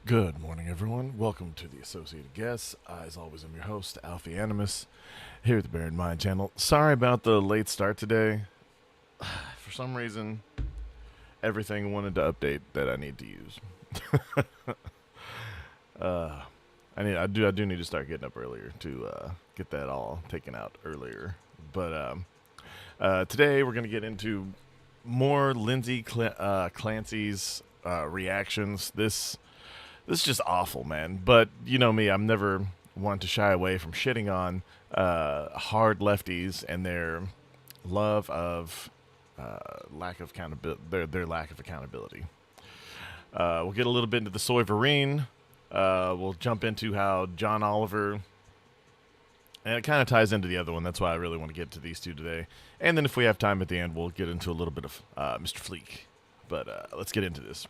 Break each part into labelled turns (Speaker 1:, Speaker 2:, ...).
Speaker 1: Good morning, everyone. Welcome to the Associated Guests. As always, I'm your host, Alfie Animus, here at the Bear in Mind channel. Sorry about the late start today. For some reason, everything wanted to update that I need to use. I do need to start getting up earlier to get that all taken out earlier. But today we're going to get into more Lindsay Clancy's reactions. This is just awful, man. But you know me, I'm never one to shy away from shitting on hard lefties and their love of lack of accountability. Their lack of accountability. We'll get a little bit into the Soyverine. We'll jump into how John Oliver, and it kind of ties into the other one. That's why I really want to get to these two today. And then if we have time at the end, we'll get into a little bit of Mr. Fleek. But let's get into this.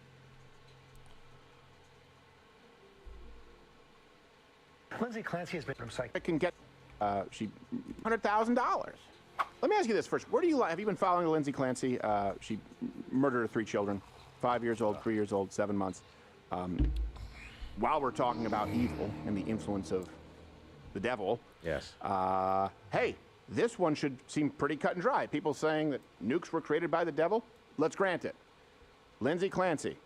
Speaker 2: Lindsay Clancy has been from psych.
Speaker 3: I can get she $100,000. Let me ask you this first. Where do you have you been following Lindsay Clancy? She murdered her 3 children, 5 years old, 3 years old, 7 months. While we're talking about evil and the influence of the devil,
Speaker 4: yes.
Speaker 3: Hey, this one should seem pretty cut and dry. People saying that nukes were created by the devil. Let's grant it. Lindsay Clancy,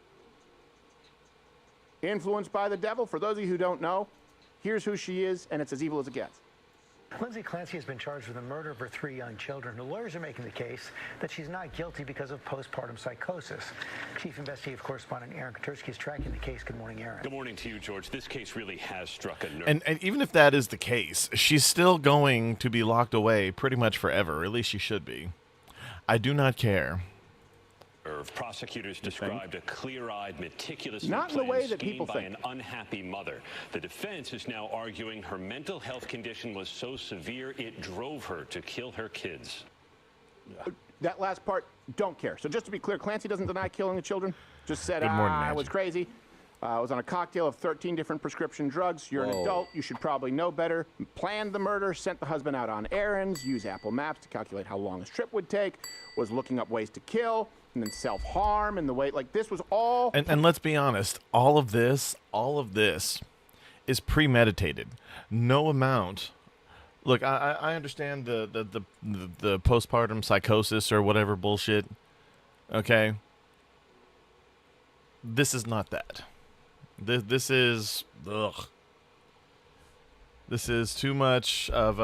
Speaker 3: influenced by the devil. For those of you who don't know, here's who she is, and it's as evil as it gets.
Speaker 2: Lindsay Clancy has been charged with the murder of her 3 young children. The lawyers are making the case that she's not guilty because of postpartum psychosis. Chief Investigative Correspondent Aaron Katursky is tracking the case. Good morning, Aaron.
Speaker 5: Good morning to you, George. This case really has struck a nerve.
Speaker 1: And even if that is the case, she's still going to be locked away pretty much forever. Or at least she should be. I do not care.
Speaker 5: Prosecutors described a clear-eyed, meticulous
Speaker 3: Not in the way that people
Speaker 5: by
Speaker 3: think.
Speaker 5: an unhappy mother. The defense is now arguing her mental health condition was so severe it drove her to kill her kids.
Speaker 3: That last part, don't care. So just to be clear, Clancy doesn't deny killing the children. Just said,
Speaker 1: Good morning,
Speaker 3: I
Speaker 1: Nancy.
Speaker 3: was crazy. I was on a cocktail of 13 different prescription drugs. You're an adult. You should probably know better. Planned the murder, sent the husband out on errands, used Apple Maps to calculate how long his trip would take, was looking up ways to kill, and then self-harm and the way, like, this was all...
Speaker 1: And let's be honest, all of this is premeditated. No amount... Look, I understand the postpartum psychosis or whatever bullshit, okay? This is not that. This is... Ugh. This is too much of...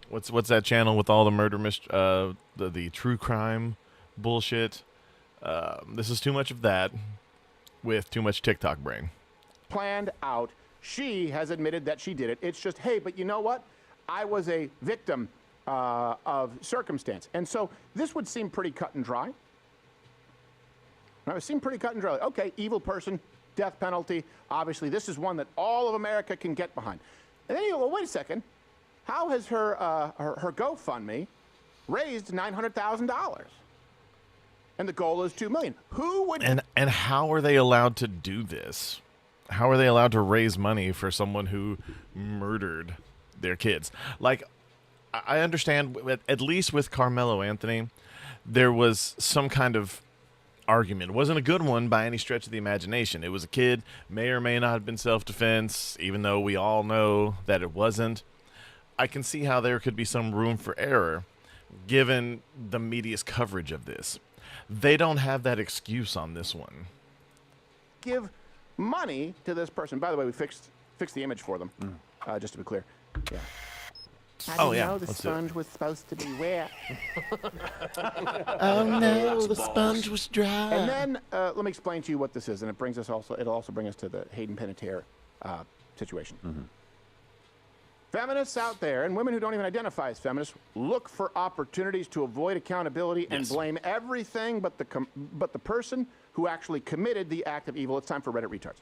Speaker 1: What's that channel with all the murder... the true crime bullshit? This is too much of that with too much TikTok brain.
Speaker 3: Planned out. She has admitted that she did it. It's just, hey, but you know what? I was a victim of circumstance. And so this would seem pretty cut and dry. It would seem pretty cut and dry. Okay, evil person, death penalty. Obviously, this is one that all of America can get behind. And then you go, well, wait a second. How has her GoFundMe raised $900,000? And the goal is $2 million. Who would...
Speaker 1: And how are they allowed to do this? How are they allowed to raise money for someone who murdered their kids? Like, I understand, at least with Carmelo Anthony, there was some kind of argument. It wasn't a good one by any stretch of the imagination. It was a kid, may or may not have been self-defense, even though we all know that it wasn't. I can see how there could be some room for error, given the media's coverage of this. They don't have that excuse on this one.
Speaker 3: give money to this person? By the way, we fixed the image for them, just to be clear. Yeah. How do you know the sponge was supposed to be wet?
Speaker 1: Oh no, the sponge was dry.
Speaker 3: And then let me explain to you what this is, and it brings us also. It'll also bring us to the Hayden Panettiere situation. Feminists out there, and women who don't even identify as feminists, look for opportunities to avoid accountability and blame everything but the person who actually committed the act of evil. It's time for Reddit retards.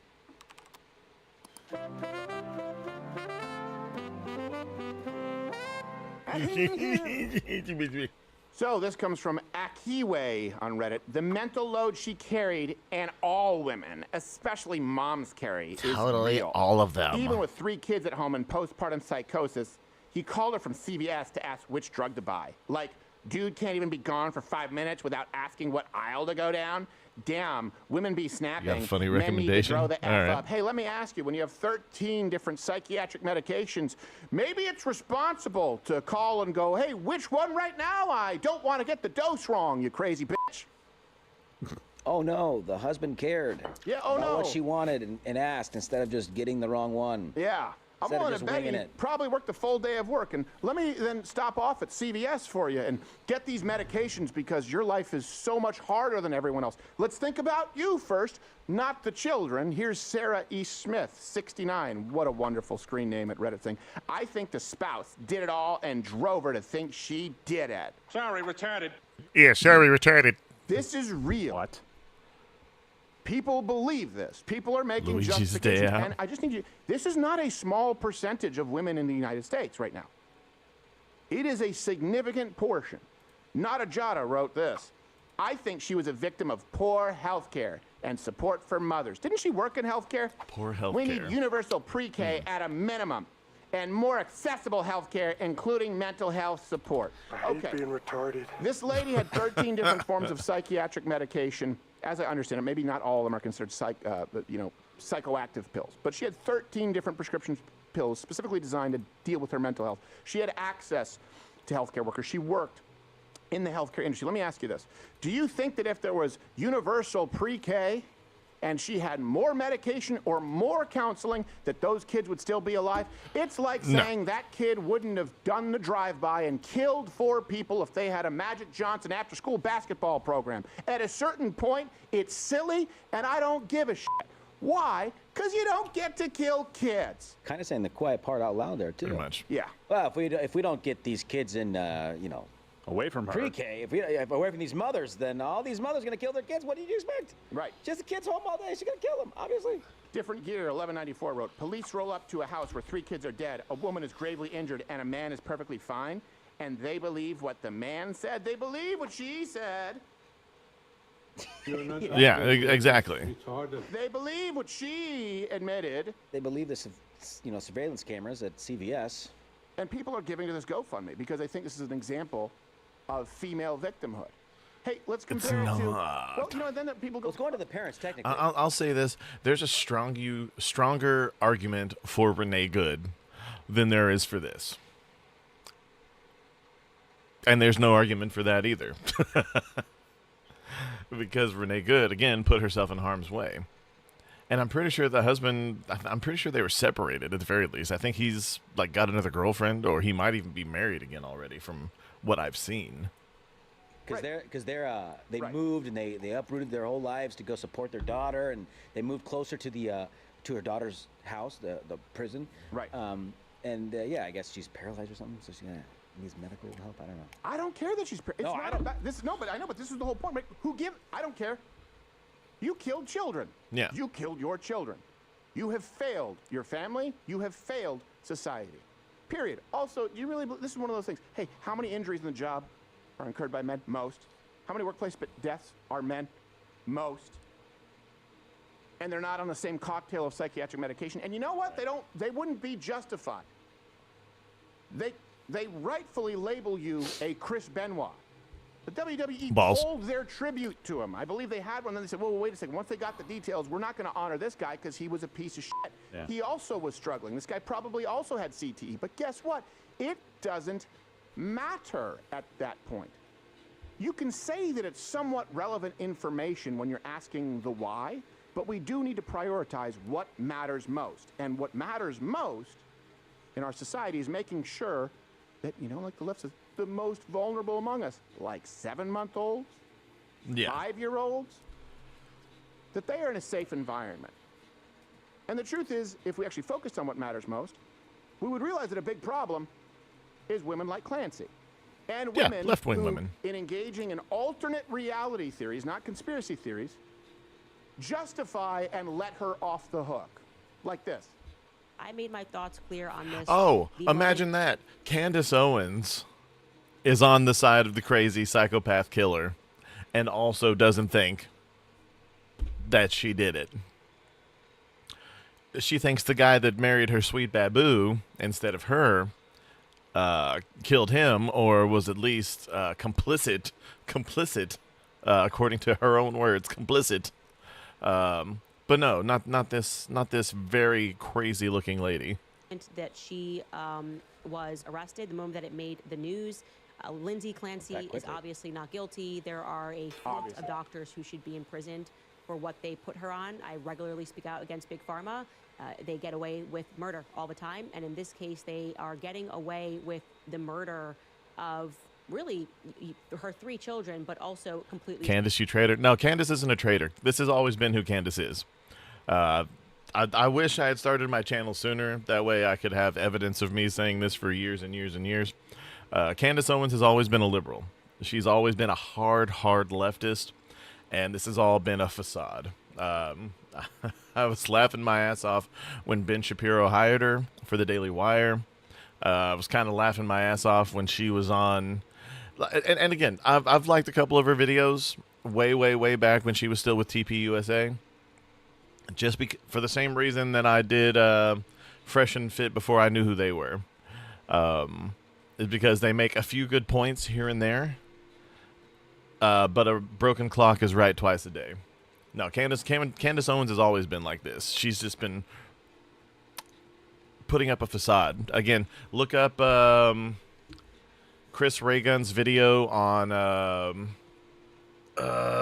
Speaker 3: So this comes from Akiwe on Reddit. The mental load she carried, and all women, especially moms, carry is real.
Speaker 1: All of them.
Speaker 3: Even with 3 kids at home and postpartum psychosis, he called her from CVS to ask which drug to buy. Like, dude can't even be gone for 5 minutes without asking what aisle to go down. damn, women be snapping.
Speaker 1: a funny
Speaker 3: Men need to
Speaker 1: recommendation?
Speaker 3: grow the F
Speaker 1: All right.
Speaker 3: up. Hey, let me ask you, when you have 13 different psychiatric medications, maybe it's responsible to call and go, hey, which one right now? I don't want to get the dose wrong, you crazy bitch.
Speaker 4: Oh no, the husband cared.
Speaker 3: Yeah, oh
Speaker 4: about
Speaker 3: no.
Speaker 4: what she wanted and asked instead of just getting the wrong one.
Speaker 3: Yeah. I'm
Speaker 4: Instead of
Speaker 3: willing
Speaker 4: just
Speaker 3: to bet
Speaker 4: winging
Speaker 3: you
Speaker 4: it.
Speaker 3: probably worked a full day of work. And let me then stop off at CVS for you and get these medications because your life is so much harder than everyone else. Let's think about you first, not the children. Here's Sarah E. Smith, 69. What a wonderful screen name at Reddit thing. I think the spouse did it all and drove her to think she did it.
Speaker 5: Sorry, retarded.
Speaker 1: Yeah, sorry, retarded.
Speaker 3: This is real.
Speaker 6: What?
Speaker 3: People believe this. People are making
Speaker 1: Luigi's
Speaker 3: justifications.
Speaker 1: Day Out.
Speaker 3: And I just need you, this is not a small percentage of women in the United States right now. It is a significant portion. Nada Jada wrote this. I think she was a victim of poor health care and support for mothers. Didn't she work in health care?
Speaker 1: Poor health
Speaker 3: We
Speaker 1: care.
Speaker 3: need universal pre-K at a minimum and more accessible health care, including mental health support.
Speaker 6: I hate being retarded.
Speaker 3: This lady had 13 different forms of psychiatric medication. As I understand it, maybe not all of them are considered psychoactive pills, but she had 13 different prescription pills specifically designed to deal with her mental health. She had access to healthcare workers. She worked in the healthcare industry. Let me ask you this. Do you think that if there was universal pre-K and she had more medication or more counseling, that those kids would still be alive? It's like saying that kid wouldn't have done the drive-by and killed 4 people if they had a Magic Johnson after-school basketball program. At a certain point, it's silly, and I don't give a shit. Why? Because you don't get to kill kids.
Speaker 4: Kind of saying the quiet part out loud there too.
Speaker 1: Pretty much.
Speaker 3: Yeah.
Speaker 4: Well, if we don't get these kids in,
Speaker 6: Away from her.
Speaker 4: pre-K, if away from these mothers, then all these mothers are gonna kill their kids. What do you expect?
Speaker 3: Right.
Speaker 4: Just the kids home all day. She's gonna kill them, obviously.
Speaker 3: Different Gear 1194 wrote, police roll up to a house where 3 kids are dead, a woman is gravely injured, and a man is perfectly fine, and they believe what the man said. They believe what she said.
Speaker 1: Yeah, exactly.
Speaker 3: They believe what she admitted.
Speaker 4: They believe this, surveillance cameras at CVS.
Speaker 3: And people are giving to this GoFundMe because they think this is an example of female victimhood. Hey, let's compare it to.
Speaker 1: not.
Speaker 3: Well, and then people go.
Speaker 4: Well, it's going to the parents technically.
Speaker 1: I'll say this: there's a stronger argument for Renee Good than there is for this, and there's no argument for that either, because Renee Good again put herself in harm's way, and I'm pretty sure the husband. I'm pretty sure they were separated at the very least. I think he's got another girlfriend, or he might even be married again already, from what I've seen.
Speaker 4: Because they
Speaker 3: Right.
Speaker 4: moved and they uprooted their whole lives to go support their daughter, and they moved closer to the to her daughter's house, the prison.
Speaker 3: Right.
Speaker 4: Yeah, I guess she's paralyzed or something, so she needs medical help. I don't know.
Speaker 3: I don't care that she's. It's
Speaker 4: No,
Speaker 3: not
Speaker 4: I don't.
Speaker 3: about this. No, but I know. But this is the whole point. Right? I don't care. You killed children.
Speaker 1: Yeah.
Speaker 3: You killed your children. You have failed your family. You have failed society. Period. Also, do you really? This is one of those things. Hey, how many injuries in the job are incurred by men? Most. How many workplace deaths are men? Most. And they're not on the same cocktail of psychiatric medication. And you know what? They wouldn't be justified. They rightfully label you a Chris Benoit. The WWE
Speaker 1: Balls.
Speaker 3: told their tribute to him. I believe they had one. Then they said, well, wait a second. Once they got the details, we're not going to honor this guy because he was a piece of shit.
Speaker 6: Yeah.
Speaker 3: He also was struggling. This guy probably also had CTE. But guess what? It doesn't matter at that point. You can say that it's somewhat relevant information when you're asking the why, but we do need to prioritize what matters most. And what matters most in our society is making sure that, like the left says, the most vulnerable among us, like 7-month-olds,
Speaker 1: Yeah.
Speaker 3: 5-year-olds, that they are in a safe environment. And the truth is, if we actually focused on what matters most, we would realize that a big problem is women like Clancy. And
Speaker 1: Yeah,
Speaker 3: women
Speaker 1: left-wing
Speaker 3: who,
Speaker 1: women.
Speaker 3: in engaging in alternate reality theories, not conspiracy theories, justify and let her off the hook. Like this.
Speaker 7: I made my thoughts clear on this.
Speaker 1: Oh,
Speaker 7: The
Speaker 1: imagine that. Candace Owens is on the side of the crazy psychopath killer and also doesn't think that she did it. She thinks the guy that married her sweet baboo instead of her killed him, or was at least complicit according to her own words, complicit. But no, not this very crazy looking lady.
Speaker 7: That she was arrested the moment that it made the news. Lindsay Clancy is obviously not guilty. There are a fleet of doctors who should be imprisoned for what they put her on. I regularly speak out against Big Pharma. They get away with murder all the time. And in this case, they are getting away with the murder of really her 3 children, but also completely.
Speaker 1: Candace, you traitor. No, Candace isn't a traitor. This has always been who Candace is. I wish I had started my channel sooner. That way I could have evidence of me saying this for years and years and years. Candace Owens has always been a liberal. She's always been a hard leftist, and this has all been a facade. I was laughing my ass off when Ben Shapiro hired her for the Daily Wire. I was kind of laughing my ass off when she was on. And again, I've liked a couple of her videos way back when she was still with TPUSA. Just for the same reason that I did Fresh and Fit before I knew who they were. Is because they make a few good points here and there. But a broken clock is right twice a day. No, Candace Owens has always been like this. She's just been putting up a facade. Again, look up Chris Reagan's video on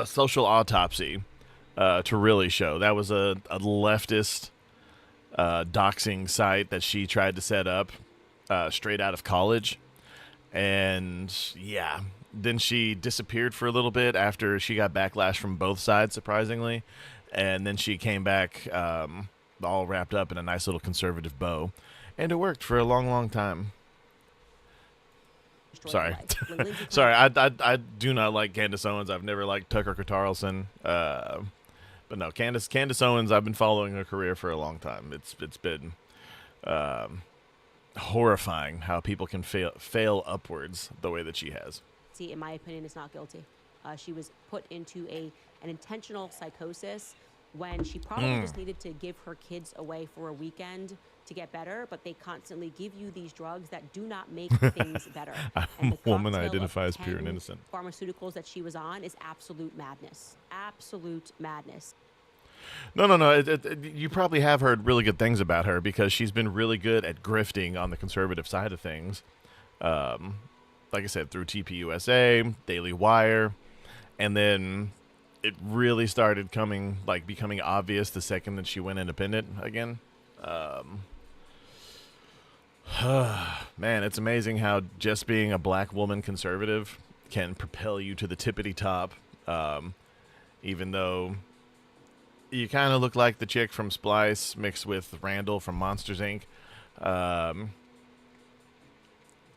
Speaker 1: Social Autopsy to really show. That was a leftist doxing site that she tried to set up straight out of college. And yeah, then she disappeared for a little bit after she got backlash from both sides, surprisingly. And then she came back all wrapped up in a nice little conservative bow. And it worked for a long time. Sorry. Sorry, I do not like Candace Owens. I've never liked Tucker Carlson. But no, Candace Owens, I've been following her career for a long time. It's been horrifying how people can fail upwards the way that she has.
Speaker 7: In my opinion, is not guilty. She was put into an intentional psychosis when she probably just needed to give her kids away for a weekend to get better, but they constantly give you these drugs that do not make things better. And the
Speaker 1: woman
Speaker 7: cocktail
Speaker 1: identifies
Speaker 7: of
Speaker 1: pure and
Speaker 7: 10
Speaker 1: innocent.
Speaker 7: Pharmaceuticals that she was on is absolute madness. Absolute madness.
Speaker 1: No. You probably have heard really good things about her because she's been really good at grifting on the conservative side of things. Like I said, through TPUSA, Daily Wire, and then it really started becoming obvious the second that she went independent again. Man, it's amazing how just being a black woman conservative can propel you to the tippity top, even though you kind of look like the chick from Splice mixed with Randall from Monsters, Inc.,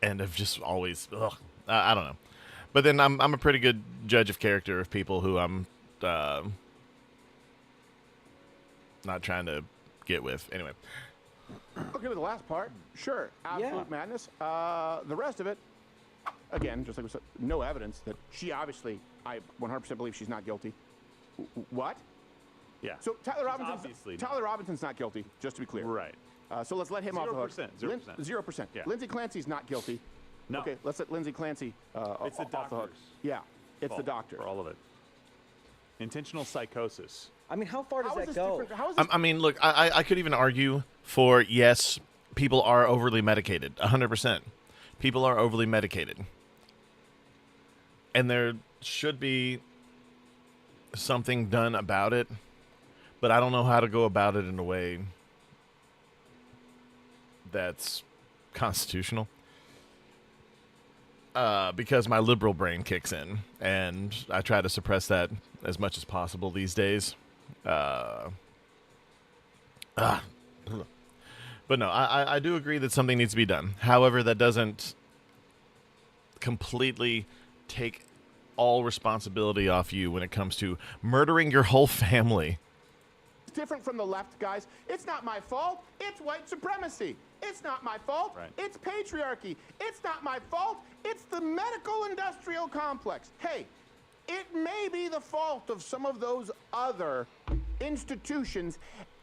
Speaker 1: and have just always, I don't know. But then I'm a pretty good judge of character of people who I'm not trying to get with. Anyway.
Speaker 3: Okay, with the last part, sure, absolute madness. The rest of it, again, just like we said, no evidence that she obviously, I 100% believe she's not guilty. What?
Speaker 6: Yeah.
Speaker 3: So Tyler Robinson's not guilty, just to be clear.
Speaker 6: Right.
Speaker 3: So let's let him off the hook.
Speaker 6: 0%.
Speaker 3: 0%.
Speaker 6: Yeah.
Speaker 3: Lindsay Clancy's not guilty.
Speaker 6: No.
Speaker 3: Okay, let's let Lindsay Clancy
Speaker 6: it's the
Speaker 3: off the hook.
Speaker 6: doctors.
Speaker 3: Yeah, it's the doctor.
Speaker 6: For all of it. Intentional psychosis.
Speaker 4: I mean, how far does that go?
Speaker 1: I mean, look, I could even argue for, yes, people are overly medicated, 100%. People are overly medicated. And there should be something done about it, but I don't know how to go about it in a way that's constitutional. Because my liberal brain kicks in, and I try to suppress that as much as possible these days. But no, I do agree that something needs to be done. However, that doesn't completely take all responsibility off you when it comes to murdering your whole family.
Speaker 3: It's different from the left, guys. It's not my fault. It's white supremacy. It's not my fault.
Speaker 6: Right.
Speaker 3: It's patriarchy. It's not my fault. It's the medical industrial complex. Hey, it may be the fault of some of those other institutions,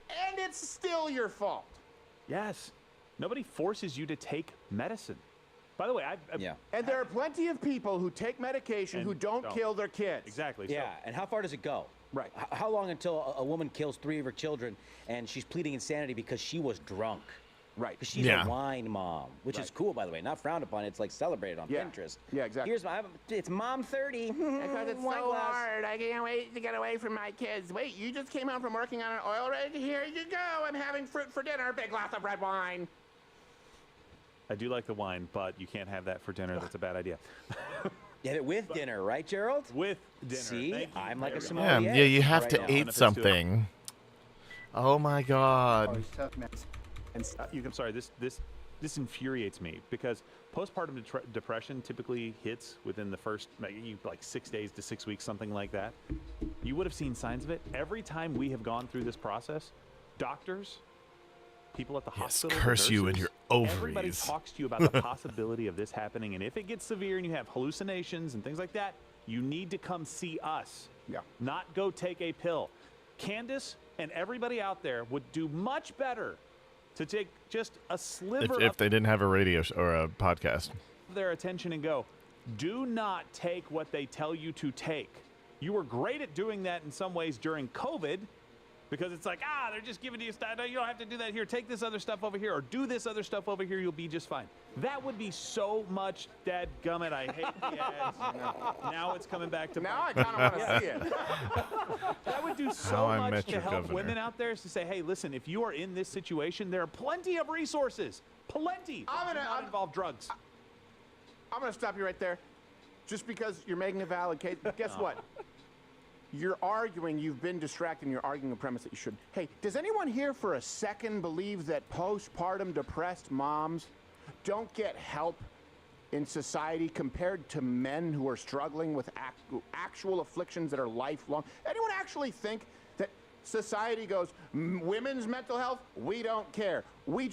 Speaker 3: and it's still your fault.
Speaker 6: Yes. Nobody forces you to take medicine. By the way,
Speaker 4: Yeah.
Speaker 3: And there are plenty of people who take medication who don't kill their kids.
Speaker 6: Exactly.
Speaker 4: Yeah,
Speaker 6: So,
Speaker 4: and how far does it go?
Speaker 3: Right.
Speaker 4: How long until a woman kills 3 of her children and she's pleading insanity because she was drunk?
Speaker 3: Right.
Speaker 4: Because she's
Speaker 1: Yeah.
Speaker 4: a wine mom, which is cool, by the way. Not frowned upon. It's like celebrated on
Speaker 3: Yeah.
Speaker 4: Pinterest.
Speaker 3: Yeah, exactly.
Speaker 4: It's mom 30.
Speaker 3: Because it's
Speaker 4: Wine
Speaker 3: so
Speaker 4: glass.
Speaker 3: hard. I can't wait to get away from my kids. Wait, you just came home from working on an oil rig? Here you go. I'm having fruit for dinner. Big glass of red wine.
Speaker 6: I do like the wine, but you can't have that for dinner. That's a bad idea.
Speaker 4: Get it with dinner, right, Gerald?
Speaker 6: With dinner.
Speaker 4: See,
Speaker 6: Thank you
Speaker 4: I'm like a
Speaker 6: very
Speaker 4: sommelier.
Speaker 6: much.
Speaker 1: Yeah, you have
Speaker 4: right
Speaker 1: to
Speaker 4: now.
Speaker 1: eat
Speaker 6: Benefits to it.
Speaker 1: something. Oh my God.
Speaker 3: And
Speaker 6: I'm sorry. This infuriates me because postpartum depression typically hits within the first like 6 days to 6 weeks, something like that. You would have seen signs of it every time we have gone through this process. Doctors, people at the
Speaker 1: Yes,
Speaker 6: hospital,
Speaker 1: curse you and
Speaker 6: nurses,
Speaker 1: your
Speaker 6: everybody
Speaker 1: ovaries.
Speaker 6: talks to you about the possibility of this happening, and if it gets severe and you have hallucinations and things like that, you need to come see us.
Speaker 3: Yeah.
Speaker 6: Not go take a pill. Candace and everybody out there would do much better to take just a sliver
Speaker 1: If
Speaker 6: of
Speaker 1: they didn't have a radio or a podcast.
Speaker 6: their attention and go, do not take what they tell you to take. You were great at doing that in some ways during COVID because it's like, they're just giving you stuff. No, you don't have to do that here. Take this other stuff over here or do this other stuff over here. You'll be just fine. That would be so much dadgummit. I hate the ads. Now it's coming back to
Speaker 3: now I
Speaker 6: bite
Speaker 3: kind of want to see it.
Speaker 6: That would do
Speaker 1: How
Speaker 6: so
Speaker 1: I
Speaker 6: much
Speaker 1: Met
Speaker 6: to
Speaker 1: Your
Speaker 6: help
Speaker 1: Governor.
Speaker 6: women out there is to say, hey, listen, if you are in this situation, there are plenty of resources. Plenty. that do not involve drugs.
Speaker 3: I'm going to stop you right there. Just because you're making a valid case. Guess what? You're arguing, you've been distracted, and you're arguing a premise that you shouldn't. Hey, does anyone here for a second believe that postpartum depressed moms don't get help in society compared to men who are struggling with actual afflictions that are lifelong? Anyone actually think that society goes, women's mental health, we don't care. We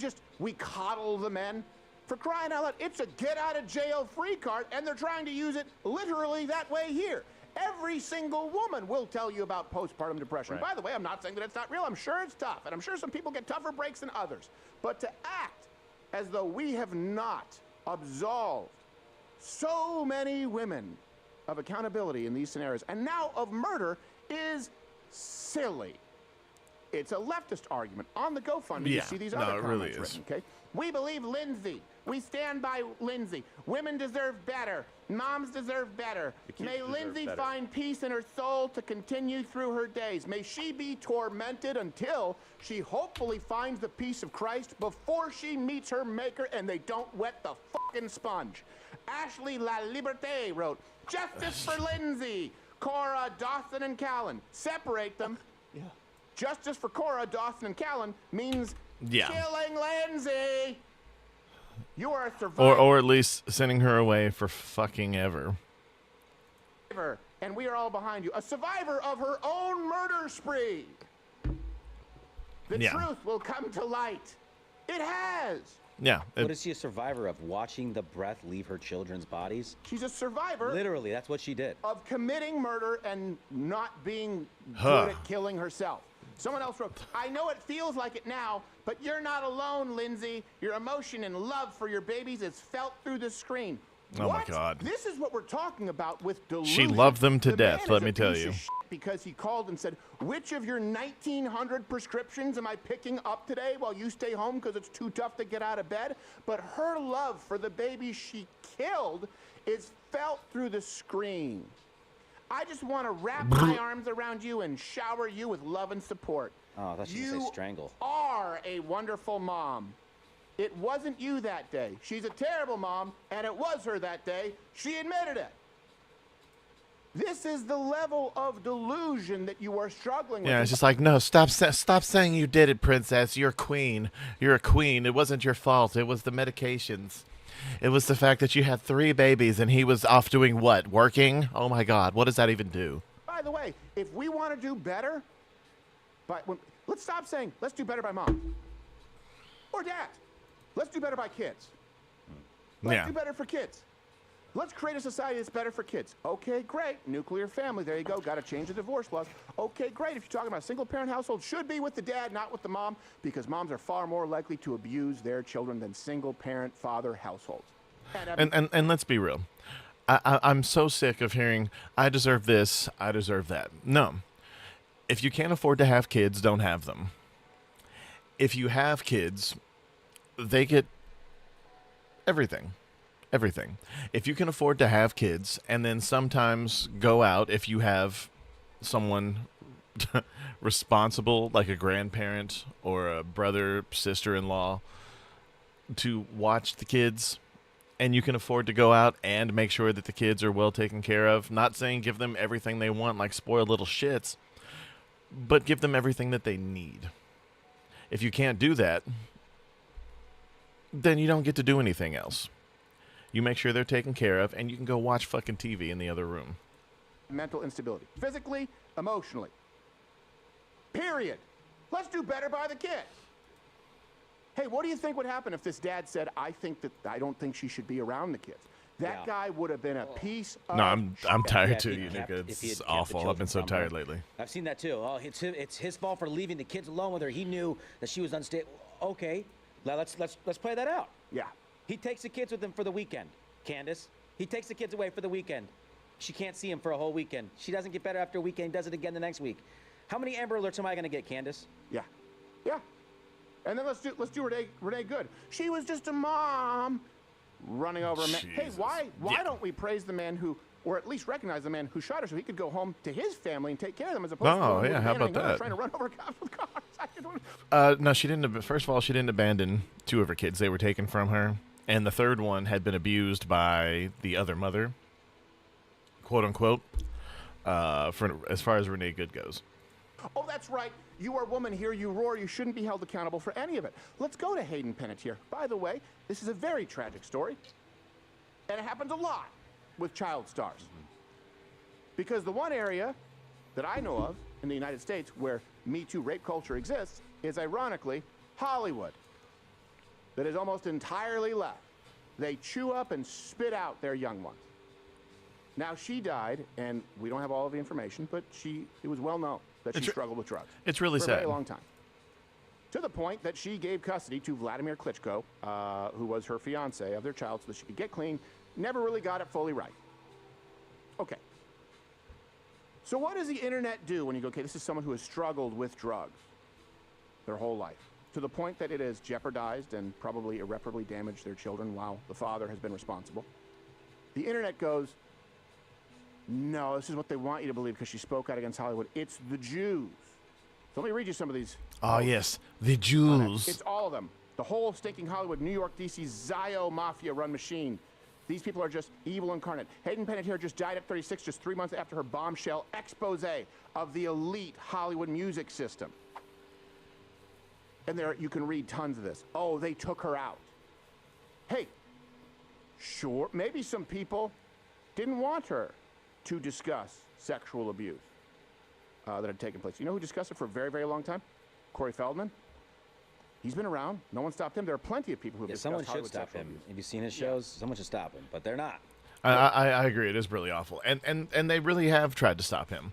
Speaker 3: coddle the men? For crying out loud, it's a get out of jail free card, and they're trying to use it literally that way here. Every single woman will tell you about postpartum depression.
Speaker 6: Right.
Speaker 3: By the way, I'm not saying that it's not real. I'm sure it's tough, and I'm sure some people get tougher breaks than others. But to act as though we have not absolved so many women of accountability in these scenarios, and now of murder, is silly. It's a leftist argument. On the GoFundMe, you
Speaker 1: Yeah.
Speaker 3: see these
Speaker 1: No,
Speaker 3: other
Speaker 1: it
Speaker 3: comments
Speaker 1: really is.
Speaker 3: written, okay? We believe Lindsay. We stand by Lindsay. Women deserve better. Moms deserve better.
Speaker 6: kids
Speaker 3: May
Speaker 6: deserve
Speaker 3: Lindsay
Speaker 6: better.
Speaker 3: find peace in her soul to continue through her days. May she be tormented until she hopefully finds the peace of Christ before she meets her maker and they don't wet the fucking sponge. Ashley La Liberté wrote, justice for Lindsay, Cora, Dawson, and Callan. Separate them.
Speaker 6: Yeah.
Speaker 3: Justice for Cora, Dawson, and Callan means
Speaker 1: Yeah.
Speaker 3: killing Lindsay. You are a survivor,
Speaker 1: Or at least sending her away for fucking ever.
Speaker 3: and we are all behind you. A survivor of her own murder spree. The
Speaker 1: Yeah.
Speaker 3: truth will come to light. It has.
Speaker 1: Yeah.
Speaker 4: What is she a survivor of? Watching the breath leave her children's bodies?
Speaker 3: She's a survivor
Speaker 4: Literally, that's what she did.
Speaker 3: of committing murder and not being
Speaker 1: Huh.
Speaker 3: good at killing herself. Someone else wrote, I know it feels like it now, but you're not alone, Lindsay. Your emotion and love for your babies is felt through the screen.
Speaker 1: Oh, my
Speaker 3: What?
Speaker 1: God.
Speaker 3: This is what we're talking about with delusion.
Speaker 1: She loved them to
Speaker 3: The
Speaker 1: death,
Speaker 3: man
Speaker 1: let
Speaker 3: is a
Speaker 1: me tell
Speaker 3: piece
Speaker 1: you.
Speaker 3: of shit because he called and said, which of your 1,900 prescriptions am I picking up today while you stay home because it's too tough to get out of bed? But her love for the baby she killed is felt through the screen. I just want to wrap my arms around you and shower you with love and support.
Speaker 4: Oh, I thought she was gonna say strangle.
Speaker 3: You are a wonderful mom. It wasn't you that day. She's a terrible mom, and it was her that day. She admitted it. This is the level of delusion that you are struggling with.
Speaker 1: Yeah, it's just like, no, stop saying you did it, princess. You're a queen. You're a queen. It wasn't your fault. It was the medications. It was the fact that you had 3 babies and he was off doing what? Working? Oh my God, what does that even do?
Speaker 3: By the way, if we want to do better, let's stop saying, let's do better by mom or dad. Let's do better by kids. Let's
Speaker 1: Yeah.
Speaker 3: do better for kids. Let's create a society that's better for kids. Okay, great. Nuclear family. There you go. Got to change the divorce laws. Okay, great. If you're talking about a single-parent household, should be with the dad, not with the mom, because moms are far more likely to abuse their children than single-parent father households.
Speaker 1: And let's be real. I'm so sick of hearing, I deserve this, I deserve that. No. If you can't afford to have kids, don't have them. If you have kids, they get everything. Everything. If you can afford to have kids and then sometimes go out, if you have someone responsible, like a grandparent or a brother, sister-in-law, to watch the kids, and you can afford to go out and make sure that the kids are well taken care of, not saying give them everything they want like spoiled little shits, but give them everything that they need. If you can't do that, then you don't get to do anything else. You make sure they're taken care of, and you can go watch fucking TV in the other room.
Speaker 3: Mental instability. Physically, emotionally. Period. Let's do better by the kids. Hey, what do you think would happen if this dad said, I don't think she should be around the kids? That guy would have been a piece of...
Speaker 1: No, I'm tired too.
Speaker 4: If he had
Speaker 1: It's
Speaker 4: kept the
Speaker 1: awful. I've been so
Speaker 4: children from her.
Speaker 1: tired lately.
Speaker 4: I've seen that too. Oh, it's his fault for leaving the kids alone with her. He knew that she was unstable. Okay, now let's play that out.
Speaker 3: Yeah.
Speaker 4: He takes the kids with him for the weekend, Candace. He takes the kids away for the weekend. She can't see him for a whole weekend. She doesn't get better after a weekend. He does it again the next week. How many Amber Alerts am I going to get, Candace?
Speaker 3: Yeah. Yeah. And then let's do Renee Good. She was just a mom running over a man. Hey,
Speaker 1: Jesus.
Speaker 3: why don't we praise the man who, or at least recognize the man who shot her so he could go home to his family and take care of them as opposed to going with
Speaker 1: yeah,
Speaker 3: a
Speaker 1: how
Speaker 3: man
Speaker 1: about that?
Speaker 3: trying to run over cops with cars.
Speaker 1: No, she didn't. First of all, she didn't abandon two of her kids. They were taken from her, and the third one had been abused by the other mother, quote unquote. For as far as Renee Good goes.
Speaker 3: Oh, that's right. You are a woman, here you roar. You shouldn't be held accountable for any of it. Let's go to Hayden Panettiere. By the way, this is a very tragic story. And it happens a lot with child stars. Because the one area that I know of in the United States where Me Too rape culture exists is, ironically, Hollywood. That is almost entirely left. They chew up and spit out their young ones. Now, she died, and we don't have all of the information, but it was well known that she struggled with drugs.
Speaker 1: It's really
Speaker 3: for
Speaker 1: sad.
Speaker 3: a very long time. To the point that she gave custody to Vladimir Klitschko, who was her fiance, of their child so that she could get clean. Never really got it fully right. Okay. So what does the internet do when you go, okay, this is someone who has struggled with drugs their whole life, to the point that it has jeopardized and probably irreparably damaged their children while the father has been responsible? The internet goes, no, this is what they want you to believe because she spoke out against Hollywood. It's the Jews. So let me read you some of these.
Speaker 1: Oh, yes, the Jews.
Speaker 3: It's all of them. The whole stinking Hollywood, New York, D.C. Zio Mafia-run machine. These people are just evil incarnate. Hayden Panettiere just died at 36, just 3 months after her bombshell expose of the elite Hollywood music system. And there you can read tons of this. Oh, they took her out. Hey, sure, maybe some people didn't want her to discuss sexual abuse that had taken place. You know who discussed it for a very, very long time? Corey Feldman. He's been around. No one stopped him. There are plenty of people who have discussed
Speaker 4: Someone should
Speaker 3: Hollywood
Speaker 4: stop
Speaker 3: sexual
Speaker 4: him.
Speaker 3: abuse.
Speaker 4: Have you seen his shows? Someone should stop him, but they're not.
Speaker 1: I agree. It is really awful. And they really have tried to stop him.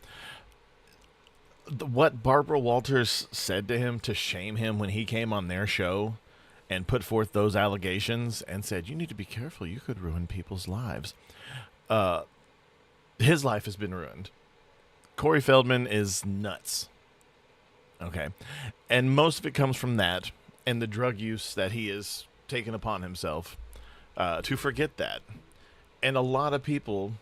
Speaker 1: What Barbara Walters said to him to shame him when he came on their show and put forth those allegations and said, you need to be careful. You could ruin people's lives. His life has been ruined. Corey Feldman is nuts. Okay. And most of it comes from that and the drug use that he has taken upon himself to forget that. And a lot of people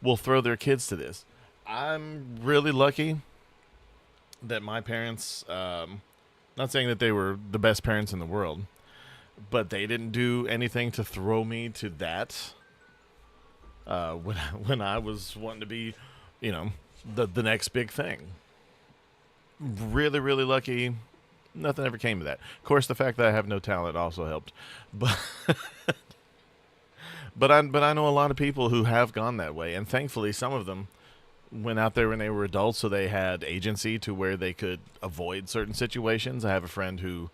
Speaker 1: will throw their kids to this. I'm really lucky that my parents, not saying that they were the best parents in the world, but they didn't do anything to throw me to that when I was wanting to be, the next big thing. Really, really lucky. Nothing ever came of that. Of course, the fact that I have no talent also helped. But but I know a lot of people who have gone that way, and thankfully some of them went out there when they were adults, so they had agency to where they could avoid certain situations. I have a friend who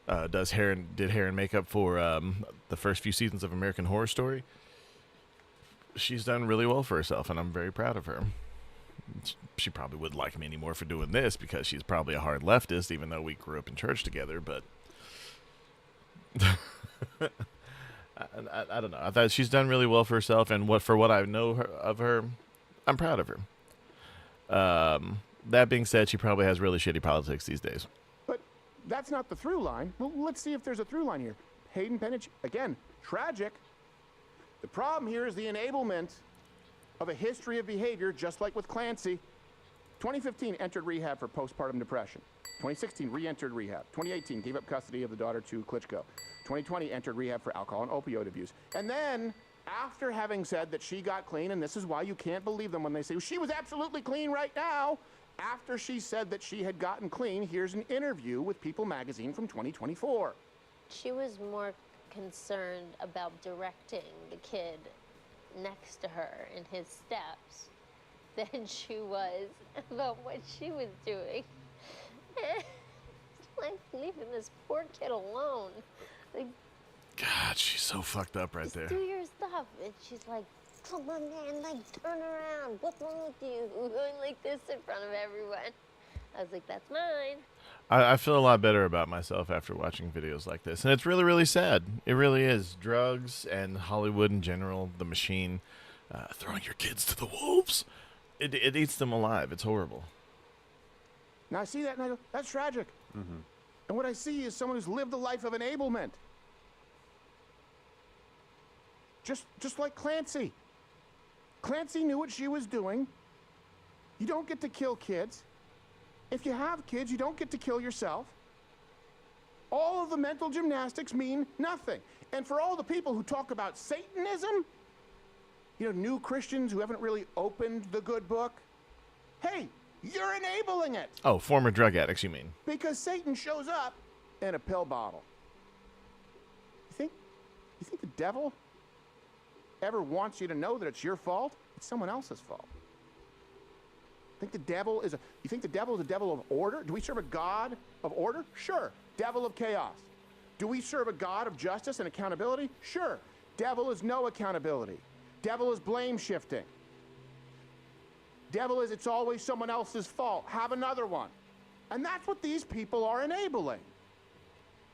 Speaker 1: did hair and makeup for the first few seasons of American Horror Story. She's done really well for herself, and I'm very proud of her. She probably wouldn't like me anymore for doing this because she's probably a hard leftist, even though we grew up in church together. But I don't know. I thought she's done really well for herself, and for what I know of her, I'm proud of her. That being said, she probably has really shitty politics these days.
Speaker 3: But that's not the through line. Well, let's see if there's a through line here. Hayden Panettiere, again, tragic. The problem here is the enablement of a history of behavior, just like with Clancy. 2015, entered rehab for postpartum depression. 2016, re-entered rehab. 2018, gave up custody of the daughter to Klitschko. 2020, entered rehab for alcohol and opioid abuse. And then, after having said that she got clean, and this is why you can't believe them when they say, well, she was absolutely clean right now. After she said that she had gotten clean, here's an interview with People magazine from 2024.
Speaker 8: She was more concerned about directing the kid next to her in his steps than she was about what she was doing. Like, leaving this poor kid alone. Like,
Speaker 1: God, she's so fucked up right there.
Speaker 8: do your stuff. And she's like, come on, man, like, turn around. What's wrong with you? Going like this in front of everyone. I was like, that's mine.
Speaker 1: I feel a lot better about myself after watching videos like this. And it's really, really sad. It really is. Drugs and Hollywood in general, the machine, throwing your kids to the wolves. It eats them alive. It's horrible.
Speaker 3: Now I see that and I go, that's tragic.
Speaker 6: Mm-hmm.
Speaker 3: And what I see is someone who's lived a life of enablement. Just like Clancy. Clancy knew what she was doing. You don't get to kill kids. If you have kids, you don't get to kill yourself. All of the mental gymnastics mean nothing. And for all the people who talk about Satanism, you know, new Christians who haven't really opened the good book, hey, you're enabling it.
Speaker 1: Oh, former drug addicts, you mean?
Speaker 3: Because Satan shows up in a pill bottle. You think the devil ever wants you to know that it's your fault? It's someone else's fault. You think the devil is a devil of order? Do we serve a God of order? Sure. Devil of chaos. Do we serve a God of justice and accountability? Sure. Devil is no accountability. Devil is blame shifting. Devil is it's always someone else's fault. Have another one. And that's what these people are enabling.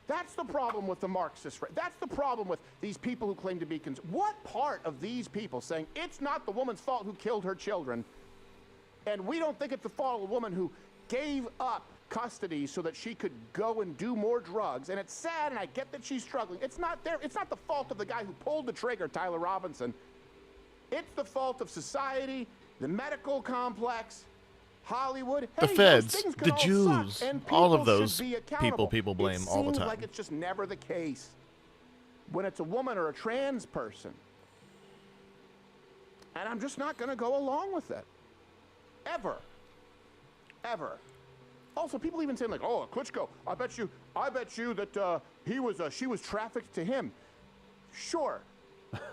Speaker 3: That's the problem with the Marxist. That's the problem with these people who claim to be what part of these people saying it's not the woman's fault who killed her children, and we don't think it's the fault of the woman who gave up custody so that she could go and do more drugs, and it's sad, and I get that she's struggling. It's not the fault of the guy who pulled the trigger, Tyler Robinson. It's the fault of society, the medical complex, Hollywood,
Speaker 1: the
Speaker 3: hey,
Speaker 1: feds,
Speaker 3: the
Speaker 1: Jews, all of those people blame all the time.
Speaker 3: It seems like it's just never the case when it's a woman or a trans person. And I'm just not going to go along with it. Ever. Ever. Also, people even saying like, oh, Klitschko, I bet you that she was trafficked to him. Sure.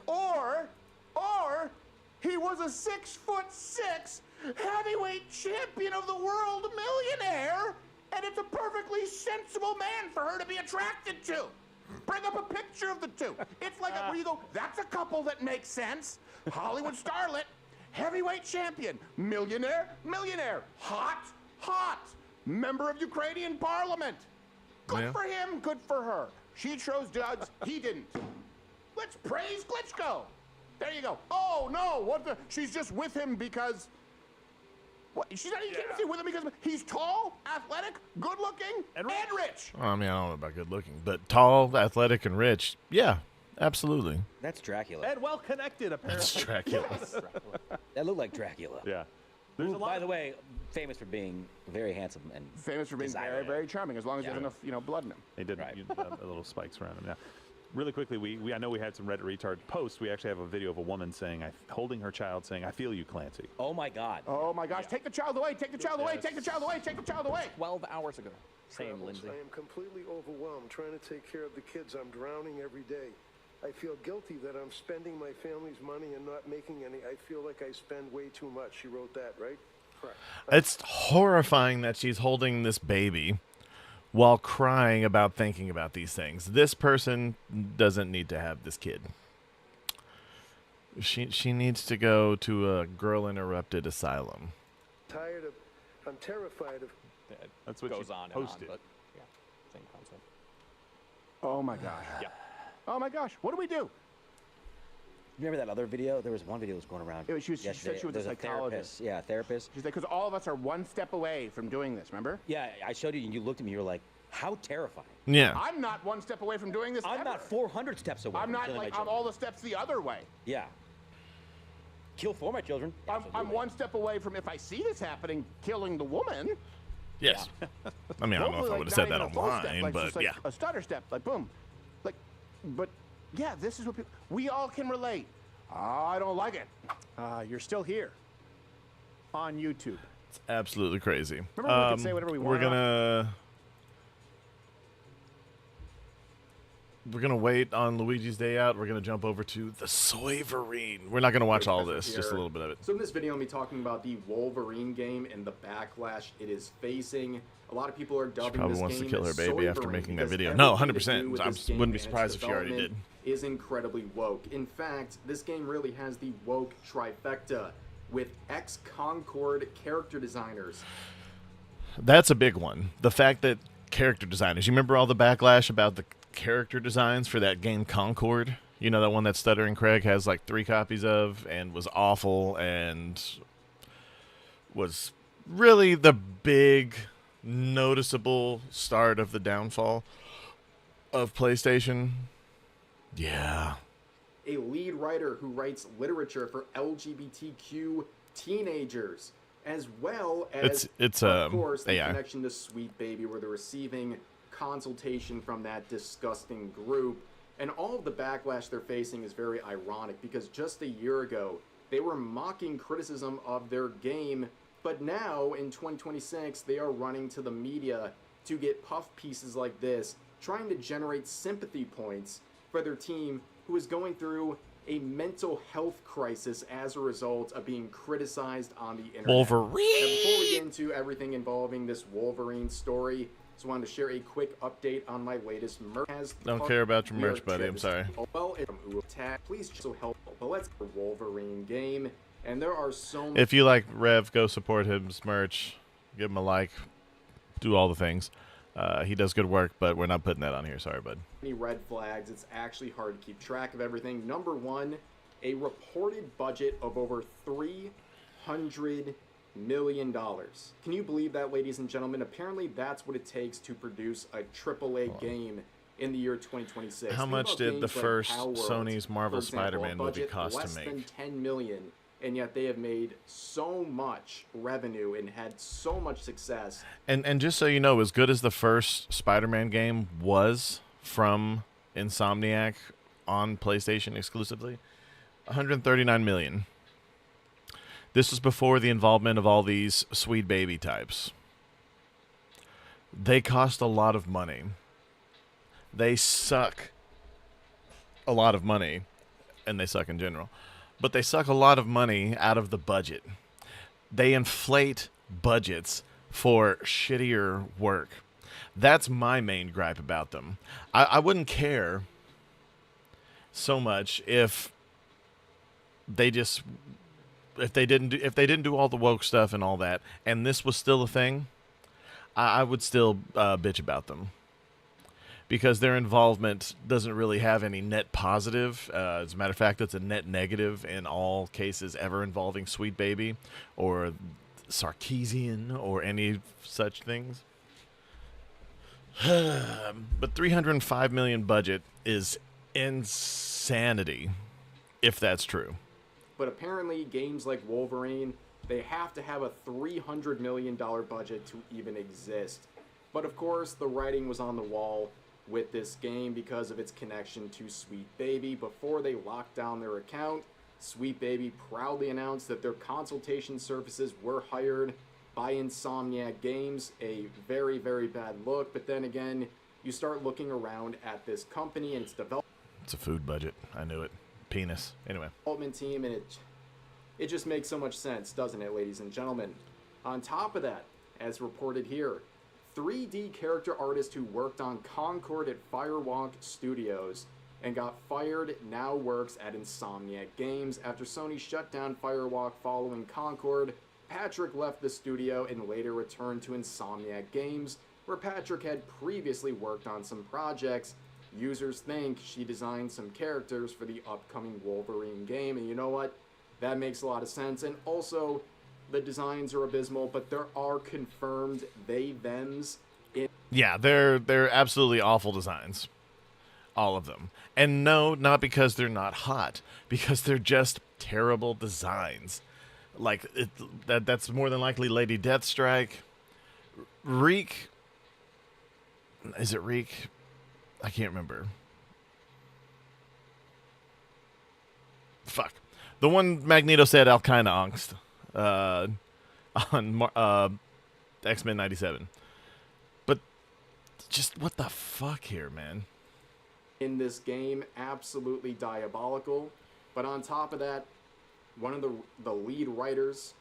Speaker 3: or he was a 6'6" heavyweight champion of the world millionaire, and it's a perfectly sensible man for her to be attracted to. Bring up a picture of the two. It's like where you go, that's a couple that makes sense. Hollywood starlet, heavyweight champion, millionaire, hot, member of Ukrainian parliament. Good for him, good for her. She chose drugs, he didn't. Let's praise Klitschko. There you go. Oh no, she's just with him because what? She's not even with him because he's tall, athletic, good-looking, and rich.
Speaker 1: Well, I mean, I don't know about good-looking, but tall, athletic, and rich, yeah, absolutely.
Speaker 4: That's Dracula.
Speaker 6: And well-connected, apparently.
Speaker 1: That's Dracula.
Speaker 4: That looked like Dracula.
Speaker 6: Yeah.
Speaker 4: Who, by the way, famous for being very handsome and
Speaker 3: famous for being very, very charming, as long as he has enough, blood in him.
Speaker 6: They did a little spikes around him. Yeah. Really quickly, I know we had some Reddit retard posts. We actually have a video of a woman holding her child saying, I feel you, Clancy.
Speaker 4: Oh, my God.
Speaker 3: Oh, my gosh. Take the child away. Take the child away. Take the child away. Take the child away.
Speaker 9: 12 hours ago.
Speaker 10: Same, Lindsay. I am completely overwhelmed trying to take care of the kids. I'm drowning every day. I feel guilty that I'm spending my family's money and not making any. I feel like I spend way too much. She wrote that, right? Correct.
Speaker 1: It's horrifying that she's holding this baby while crying about thinking about these things. This person doesn't need to have this kid. She needs to go to a girl interrupted asylum.
Speaker 10: I'm terrified of.
Speaker 9: That's what goes on
Speaker 6: posted.
Speaker 9: and on, but yeah, same concept.
Speaker 3: Oh my God.
Speaker 9: Yeah.
Speaker 3: Oh my gosh, what do we do?
Speaker 4: Remember that other video? There was one video that was going around.
Speaker 3: She said she was a psychologist.
Speaker 4: Therapist. Yeah, therapist.
Speaker 3: She's like, because all of us are one step away from doing this, remember?
Speaker 4: Yeah, I showed you and you looked at me, you were like, how terrifying.
Speaker 1: Yeah.
Speaker 3: I'm not one step away from doing this
Speaker 4: I'm
Speaker 3: ever.
Speaker 4: not 400 steps away
Speaker 3: I'm
Speaker 4: from
Speaker 3: not
Speaker 4: killing
Speaker 3: like,
Speaker 4: my
Speaker 3: I'm
Speaker 4: children.
Speaker 3: all the steps the other way.
Speaker 4: Yeah. Kill for my children.
Speaker 3: I'm
Speaker 4: Absolutely.
Speaker 3: one step away from, if I see this happening, killing the woman.
Speaker 1: Yes. I mean, I don't know if I
Speaker 3: Hopefully,
Speaker 1: would have
Speaker 3: like,
Speaker 1: said
Speaker 3: not
Speaker 1: that
Speaker 3: even a full step,
Speaker 1: online,
Speaker 3: like,
Speaker 1: but
Speaker 3: just like
Speaker 1: yeah.
Speaker 3: a stutter step, like boom. Like, but yeah, this is what people, we all can relate. I don't like it. You're still here on YouTube.
Speaker 1: It's absolutely crazy.
Speaker 3: Remember we could say whatever we want.
Speaker 1: We're gonna wait on Luigi's Day Out. We're gonna jump over to the Soyverine. We're not gonna watch all this, just a little bit of it.
Speaker 9: So in this video, I'm going to be talking about the Wolverine game and the backlash it is facing. A lot of people are dubbing
Speaker 1: probably
Speaker 9: this
Speaker 1: wants to
Speaker 9: game
Speaker 1: kill her
Speaker 9: as
Speaker 1: baby after
Speaker 9: Soyverine
Speaker 1: making that
Speaker 9: because
Speaker 1: video. No,
Speaker 9: everything they
Speaker 1: 100%.
Speaker 9: do with
Speaker 1: I
Speaker 9: this game
Speaker 1: wouldn't be
Speaker 9: and its
Speaker 1: surprised if you already did.
Speaker 9: development is incredibly woke. In fact, this game really has the woke trifecta with ex-Concord character designers.
Speaker 1: That's a big one. The fact that character designers, you remember all the backlash about the character designs for that game Concord? You know, that one that Stuttering Craig has like 3 copies of and was awful and was really the big noticeable start of the downfall of PlayStation. Yeah.
Speaker 9: A lead writer who writes literature for LGBTQ teenagers, as well as,
Speaker 1: It's
Speaker 9: of course, the
Speaker 1: AI.
Speaker 9: connection to Sweet Baby, where they're receiving consultation from that disgusting group. And all of the backlash they're facing is very ironic, because just a year ago, they were mocking criticism of their game, but now, in 2026, they are running to the media to get puff pieces like this, trying to generate sympathy points for their team, who is going through a mental health crisis as a result of being criticized on the internet.
Speaker 1: Wolverine!
Speaker 9: Now, before we get into everything involving this Wolverine story, just wanted to share a quick update on my latest merch.
Speaker 1: Don't care about your merch, buddy. I'm sorry.
Speaker 9: Well, please so help. But let's go Wolverine game, and there are so many.
Speaker 1: If you like Rev, go support his merch. Give him a like. Do all the things. He does good work, but we're not putting that on here. Sorry, bud.
Speaker 9: Many red flags. It's actually hard to keep track of everything. Number one, a reported budget of over $300 million. Can you believe that, ladies and gentlemen? Apparently, that's what it takes to produce a AAA game in the year 2026.
Speaker 1: How
Speaker 9: Think
Speaker 1: much
Speaker 9: about
Speaker 1: did
Speaker 9: games
Speaker 1: the
Speaker 9: like
Speaker 1: first
Speaker 9: Palworld,
Speaker 1: Sony's Marvel
Speaker 9: for example,
Speaker 1: Spider-Man
Speaker 9: a
Speaker 1: movie
Speaker 9: budget
Speaker 1: cost to
Speaker 9: less
Speaker 1: make?
Speaker 9: than $10 million, and yet they have made so much revenue and had so much success.
Speaker 1: And just so you know, as good as the first Spider-Man game was from Insomniac on PlayStation exclusively, 139 million. This was before the involvement of all these Sweet Baby types. They cost a lot of money. They suck a lot of money, and they suck in general. But they suck a lot of money out of the budget. They inflate budgets for shittier work. That's my main gripe about them. I wouldn't care so much if they didn't do all the woke stuff and all that, and this was still a thing. I would still bitch about them, because their involvement doesn't really have any net positive. As a matter of fact, it's a net negative in all cases ever involving Sweet Baby or Sarkeesian or any such things. But $305 million budget is insanity, if that's true.
Speaker 9: But apparently, games like Wolverine, they have to have a $300 million budget to even exist. But of course, the writing was on the wall with this game because of its connection to Sweet Baby. Before they locked down their account, Sweet Baby proudly announced that their consultation services were hired by Insomniac Games. A very, very bad look. But then again, you start looking around at this company and its development.
Speaker 1: It's a food budget. I knew it. Penis. Anyway.
Speaker 9: Development team, and it just makes so much sense, doesn't it, ladies and gentlemen? On top of that, as reported here, 3D character artist who worked on Concord at Firewalk Studios and got fired now works at Insomniac Games. After Sony shut down Firewalk following Concord, Patrick left the studio and later returned to Insomniac Games, where Patrick had previously worked on some projects users think she designed some characters for the upcoming Wolverine game, and you know what? That makes a lot of sense. And also, the designs are abysmal, but there are confirmed they/thems in.
Speaker 1: Yeah, they're absolutely awful designs. All of them. And no, not because they're not hot, because they're just terrible designs. Like that's more than likely Lady Deathstrike. Reek. Is it Reek? I can't remember. Fuck. The one Magneto said all kind of angst on X-Men 97. But just what the fuck here, man?
Speaker 9: In this game, absolutely diabolical. But on top of that, one of the lead writers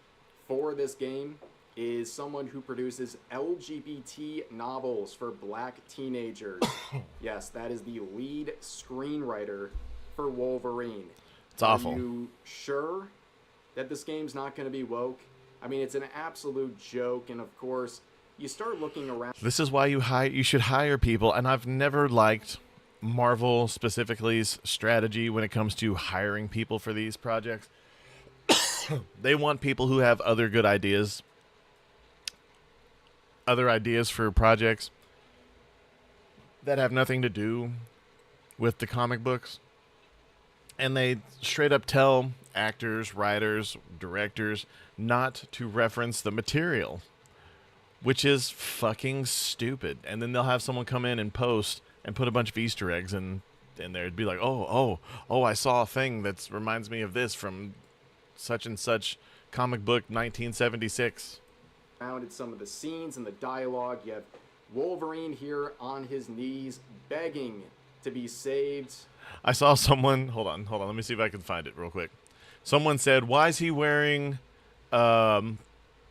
Speaker 9: for this game is someone who produces LGBT novels for black teenagers. Yes, that is the lead screenwriter for Wolverine.
Speaker 1: It's awful.
Speaker 9: Are you sure that this game's not going to be woke? I mean, it's an absolute joke, and of course, you start looking around.
Speaker 1: This is why you should hire people, and I've never liked Marvel specifically's strategy when it comes to hiring people for these projects. They want people who have other good ideas, other ideas for projects that have nothing to do with the comic books. And they straight up tell actors, writers, directors not to reference the material, which is fucking stupid. And then they'll have someone come in and post and put a bunch of Easter eggs in there. It'd be like, oh, I saw a thing that reminds me of this from such and such comic book 1976.
Speaker 9: At some of the scenes and the dialogue, you have Wolverine here on his knees begging to be saved.
Speaker 1: I saw someone, hold on, let me see if I can find it real quick. Someone said, why is he wearing a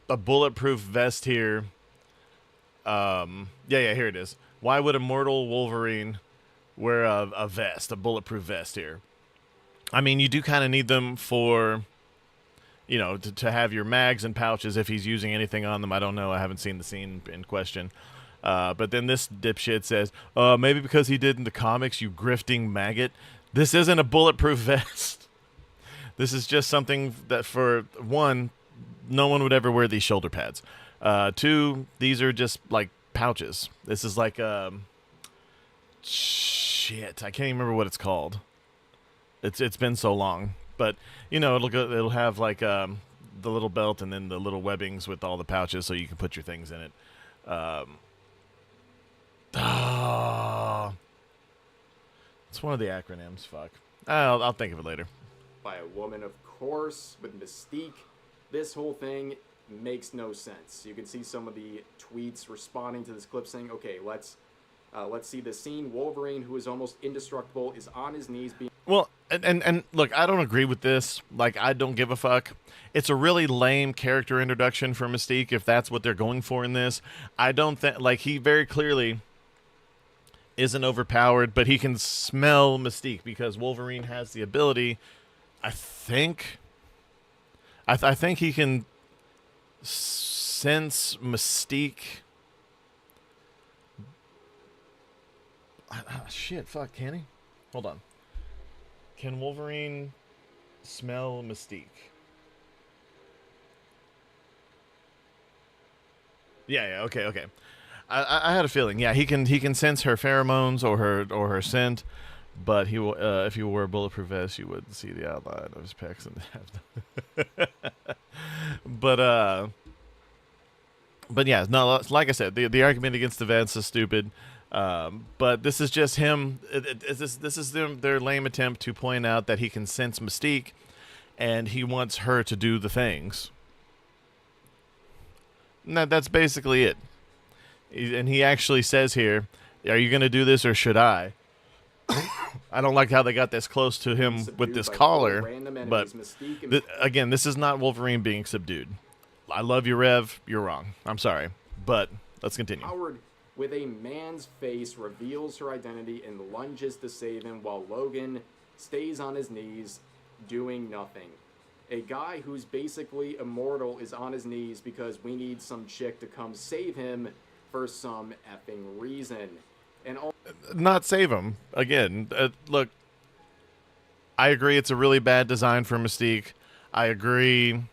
Speaker 1: bulletproof vest here? Yeah, here it is. Why would a mortal Wolverine wear a vest, a bulletproof vest here? I mean, you do kind of need them for, you know, to have your mags and pouches if he's using anything on them. I don't know. I haven't seen the scene in question. But then this dipshit says, maybe because he did in the comics, you grifting maggot. This isn't a bulletproof vest. This is just something that, for one, no one would ever wear these shoulder pads. Two, these are just like pouches. This is like, shit, I can't even remember what it's called. It's been so long. But, you know, it'll have like the little belt and then the little webbings with all the pouches so you can put your things in it. It's one of the acronyms. Fuck. I'll think of it later.
Speaker 9: By a woman, of course, with Mystique. This whole thing makes no sense. You can see some of the tweets responding to this clip saying, okay, let's see the scene. Wolverine, who is almost indestructible, is on his knees being...
Speaker 1: Well, and look, I don't agree with this. Like, I don't give a fuck. It's a really lame character introduction for Mystique, if that's what they're going for in this. I don't think... Like, he very clearly isn't overpowered, but he can smell Mystique because Wolverine has the ability, I think... I think he can sense Mystique... shit, fuck, can he? Hold on. Can Wolverine smell Mystique? Yeah, okay. I had a feeling. Yeah, he can sense her pheromones or her scent, but he will. If you wore a bulletproof vest, you would see the outline of his pecs and but yeah, no. Like I said, the argument against the vents is stupid. But this is just him. This is their lame attempt to point out that he can sense Mystique, and he wants her to do the things. And that's basically it. And he actually says here, "Are you going to do this or should I?" I don't like how they got this close to him with this collar, but again, this is not Wolverine being subdued. I love you, Rev. You're wrong. I'm sorry, but let's continue.
Speaker 9: Howard, with a man's face, reveals her identity and lunges to save him while Logan stays on his knees doing nothing. A guy who's basically immortal is on his knees because we need some chick to come save him for some effing reason. And all
Speaker 1: Not save him again. Look, I agree it's a really bad design for Mystique. I agree.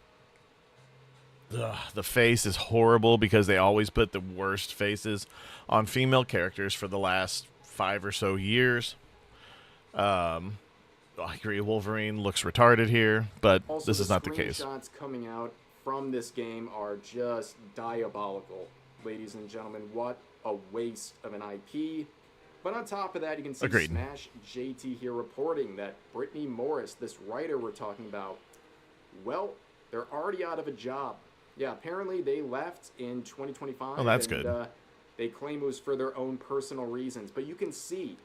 Speaker 1: The face is horrible because they always put the worst faces on female characters for the last 5 or so years. I agree Wolverine looks retarded here, but
Speaker 9: also,
Speaker 1: this is not the case.
Speaker 9: Screenshots coming out from this game are just diabolical, ladies and gentlemen. What a waste of an IP. But on top of that, you can see
Speaker 1: Agreed.
Speaker 9: Smash JT here reporting that Brittany Morris, this writer we're talking about, well, they're already out of a job. Yeah, apparently they left in 2025.
Speaker 1: Oh, that's
Speaker 9: and,
Speaker 1: good.
Speaker 9: They claim it was for their own personal reasons. But you can see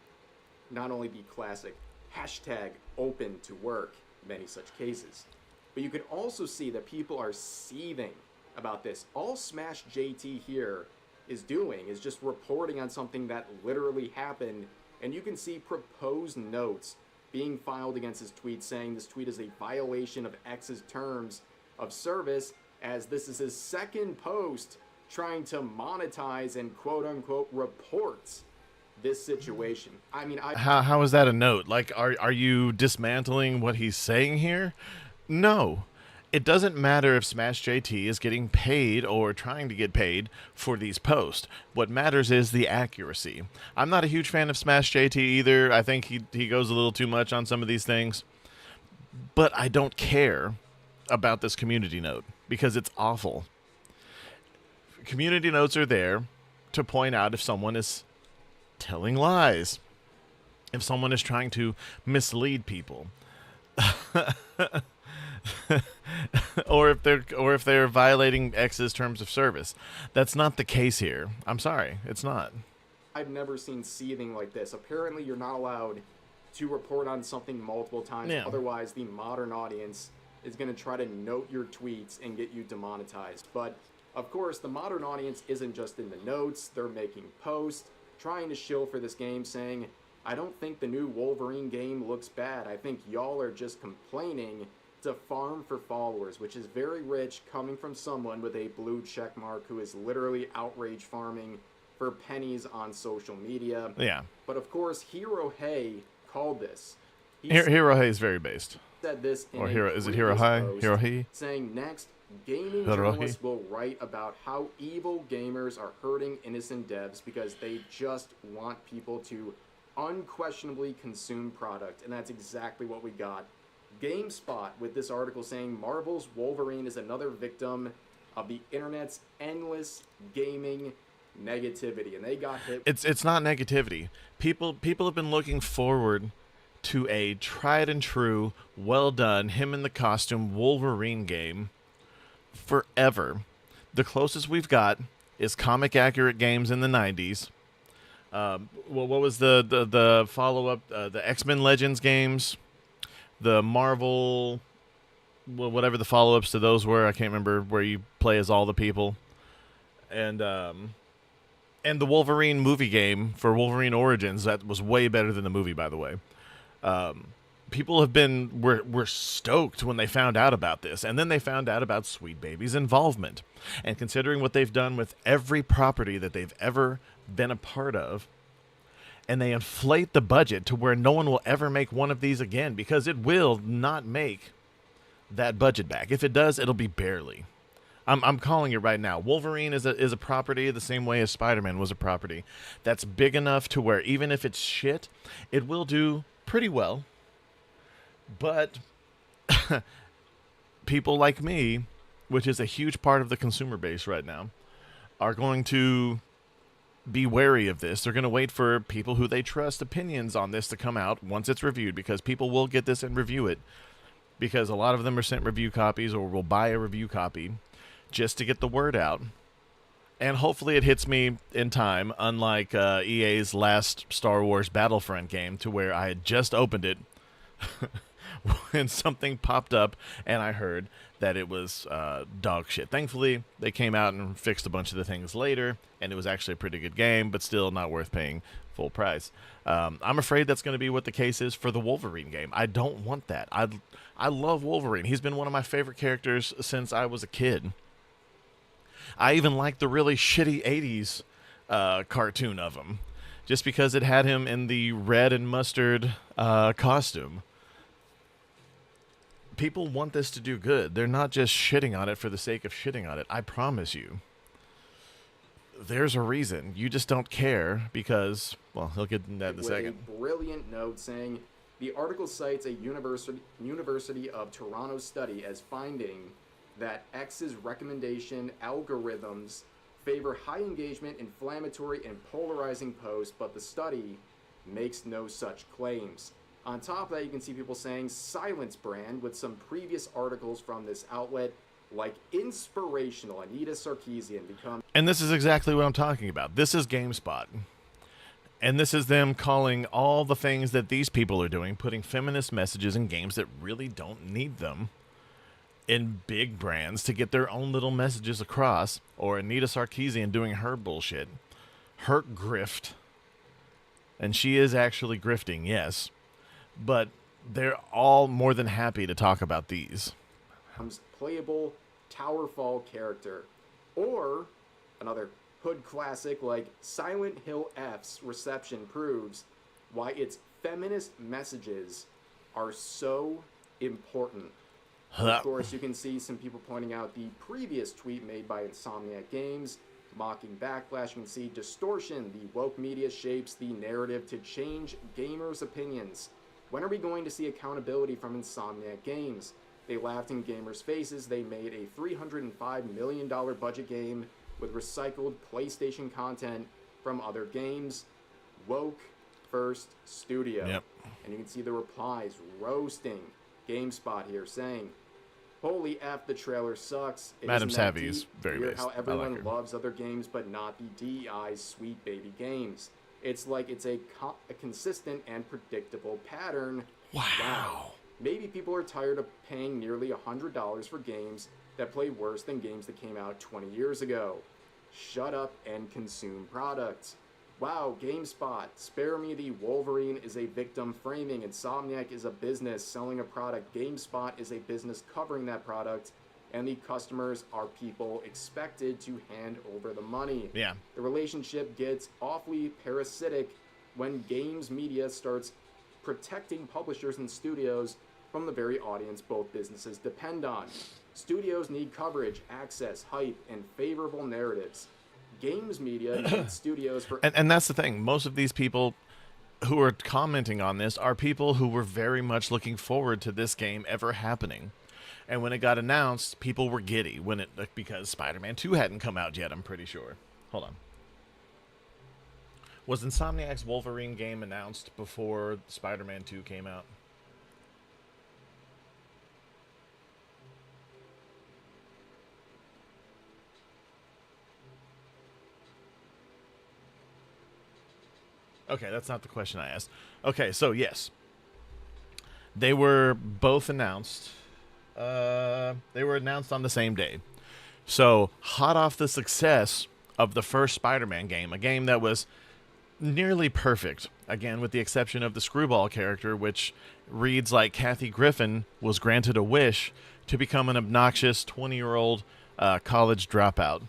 Speaker 9: not only the classic hashtag open to work, many such cases, but you can also see that people are seething about this. All Smash JT here is doing is just reporting on something that literally happened, and you can see proposed notes being filed against his tweet saying this tweet is a violation of X's terms of service, as this is his second post trying to monetize and quote-unquote reports this situation. I mean,
Speaker 1: How is that a note? Like, are you dismantling what he's saying here? No. It doesn't matter if Smash JT is getting paid or trying to get paid for these posts. What matters is the accuracy. I'm not a huge fan of Smash JT either. I think he goes a little too much on some of these things. But I don't care about this community note because it's awful. Community notes are there to point out if someone is telling lies, if someone is trying to mislead people. or if they're violating X's terms of service. That's not the case here. I'm sorry, it's not.
Speaker 9: I've never seen seething like this. Apparently, you're not allowed to report on something multiple times.
Speaker 1: Yeah.
Speaker 9: Otherwise, the modern audience is going to try to note your tweets and get you demonetized. But, of course, the modern audience isn't just in the notes. They're making posts, trying to shill for this game, saying, I don't think the new Wolverine game looks bad. I think y'all are just complaining to farm for followers, which is very rich coming from someone with a blue check mark who is literally outrage farming for pennies on social media.
Speaker 1: Yeah.
Speaker 9: But of course, Hero Hey called this.
Speaker 1: Hero Hey is very based.
Speaker 9: Said this in
Speaker 1: Or
Speaker 9: a
Speaker 1: Hero, is it
Speaker 9: previous
Speaker 1: Hero Hey?
Speaker 9: post,
Speaker 1: Hero He?
Speaker 9: saying next, gaming
Speaker 1: Hero
Speaker 9: journalists will write about how evil gamers are hurting innocent devs because they just want people to unquestionably consume product, and that's exactly what we got. GameSpot with this article saying Marvel's Wolverine is another victim of the internet's endless gaming negativity, and they got hit.
Speaker 1: It's not negativity. People have been looking forward to a tried and true, well done, him in the costume Wolverine game forever. The closest we've got is comic accurate games in the 90s. Well, what was the follow up? The X-Men Legends games, the Marvel, well, whatever the follow ups to those were. I can't remember, where you play as all the people, and the Wolverine movie game for Wolverine Origins that was way better than the movie, by the way. People were stoked when they found out about this, and then they found out about Sweet Baby's involvement. And considering what they've done with every property that they've ever been a part of, and they inflate the budget to where no one will ever make one of these again, because it will not make that budget back. If it does, it'll be barely. I'm calling it right now. Wolverine is a property the same way as Spider-Man was a property that's big enough to where even if it's shit, it will do pretty well. But people like me, which is a huge part of the consumer base right now, are going to be wary of this. They're going to wait for people who they trust opinions on this to come out once it's reviewed, because people will get this and review it, because a lot of them are sent review copies or will buy a review copy just to get the word out. And hopefully it hits me in time, unlike EA's last Star Wars Battlefront game, to where I had just opened it when something popped up and I heard that it was dog shit. Thankfully, they came out and fixed a bunch of the things later, and it was actually a pretty good game, but still not worth paying full price. I'm afraid that's going to be what the case is for the Wolverine game. I don't want that. I love Wolverine. He's been one of my favorite characters since I was a kid. I even like the really shitty 80s cartoon of him. just because it had him in the red and mustard costume. People want this to do good. They're not just shitting on it for the sake of shitting on it. I promise you. There's a reason. You just don't care because, well, he'll get into that in a second.
Speaker 9: A brilliant note saying, the article cites a University of Toronto study as finding that X's recommendation algorithms favor high engagement, inflammatory, and polarizing posts, but the study makes no such claims. On top of that, you can see people saying Silence brand with some previous articles from this outlet, like inspirational Anita Sarkeesian become.
Speaker 1: And this is exactly what I'm talking about. This is GameSpot. And this is them calling all the things that these people are doing, putting feminist messages in games that really don't need them, in big brands to get their own little messages across, or Anita Sarkeesian doing her bullshit, her grift. And she is actually grifting, yes. But they're all more than happy to talk about these.
Speaker 9: Playable Towerfall character. Or another hood classic like Silent Hill F's reception proves why its feminist messages are so important. Of course, you can see some people pointing out the previous tweet made by Insomniac Games, mocking backlash. You can see distortion. The woke media shapes the narrative to change gamers' opinions. When are we going to see accountability from Insomniac Games? They laughed in gamers' faces. They made a $305 million budget game with recycled PlayStation content from other games. Woke first studio.
Speaker 1: Yep.
Speaker 9: And you can see the replies roasting GameSpot here, saying, "Holy F, the trailer sucks.
Speaker 1: Madam Savvy is very
Speaker 9: weird
Speaker 1: based.
Speaker 9: how everyone
Speaker 1: like her.
Speaker 9: loves other games but not the DEI's sweet baby games. It's like it's a consistent and predictable pattern. Wow. Maybe people are tired of paying nearly $100 for games that play worse than games that came out 20 years ago. Shut up and consume products. Wow, GameSpot, spare me the Wolverine is a victim framing. Insomniac is a business selling a product. GameSpot is a business covering that product. And the customers are people expected to hand over the money.
Speaker 1: Yeah.
Speaker 9: The relationship gets awfully parasitic when games media starts protecting publishers and studios from the very audience both businesses depend on. Studios need coverage, access, hype, and favorable narratives. Games media needs studios for...
Speaker 1: And that's the thing. Most of these people who are commenting on this are people who were very much looking forward to this game ever happening. And when it got announced, people were giddy because Spider-Man 2 hadn't come out yet, I'm pretty sure. Hold on. Was Insomniac's Wolverine game announced before Spider-Man 2 came out? Okay, that's not the question I asked. Okay, so yes. They were both announced. They were announced on the same day. So, hot off the success of the first Spider-Man game, a game that was nearly perfect, again, with the exception of the Screwball character, which reads like Kathy Griffin was granted a wish to become an obnoxious 20-year-old college dropout.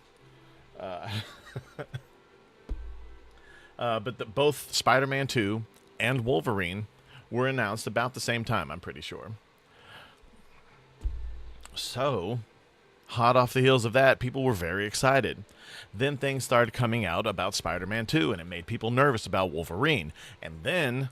Speaker 1: But both Spider-Man 2 and Wolverine were announced about the same time, I'm pretty sure. So, hot off the heels of that, people were very excited. Then things started coming out about Spider-Man 2, and it made people nervous about Wolverine. And then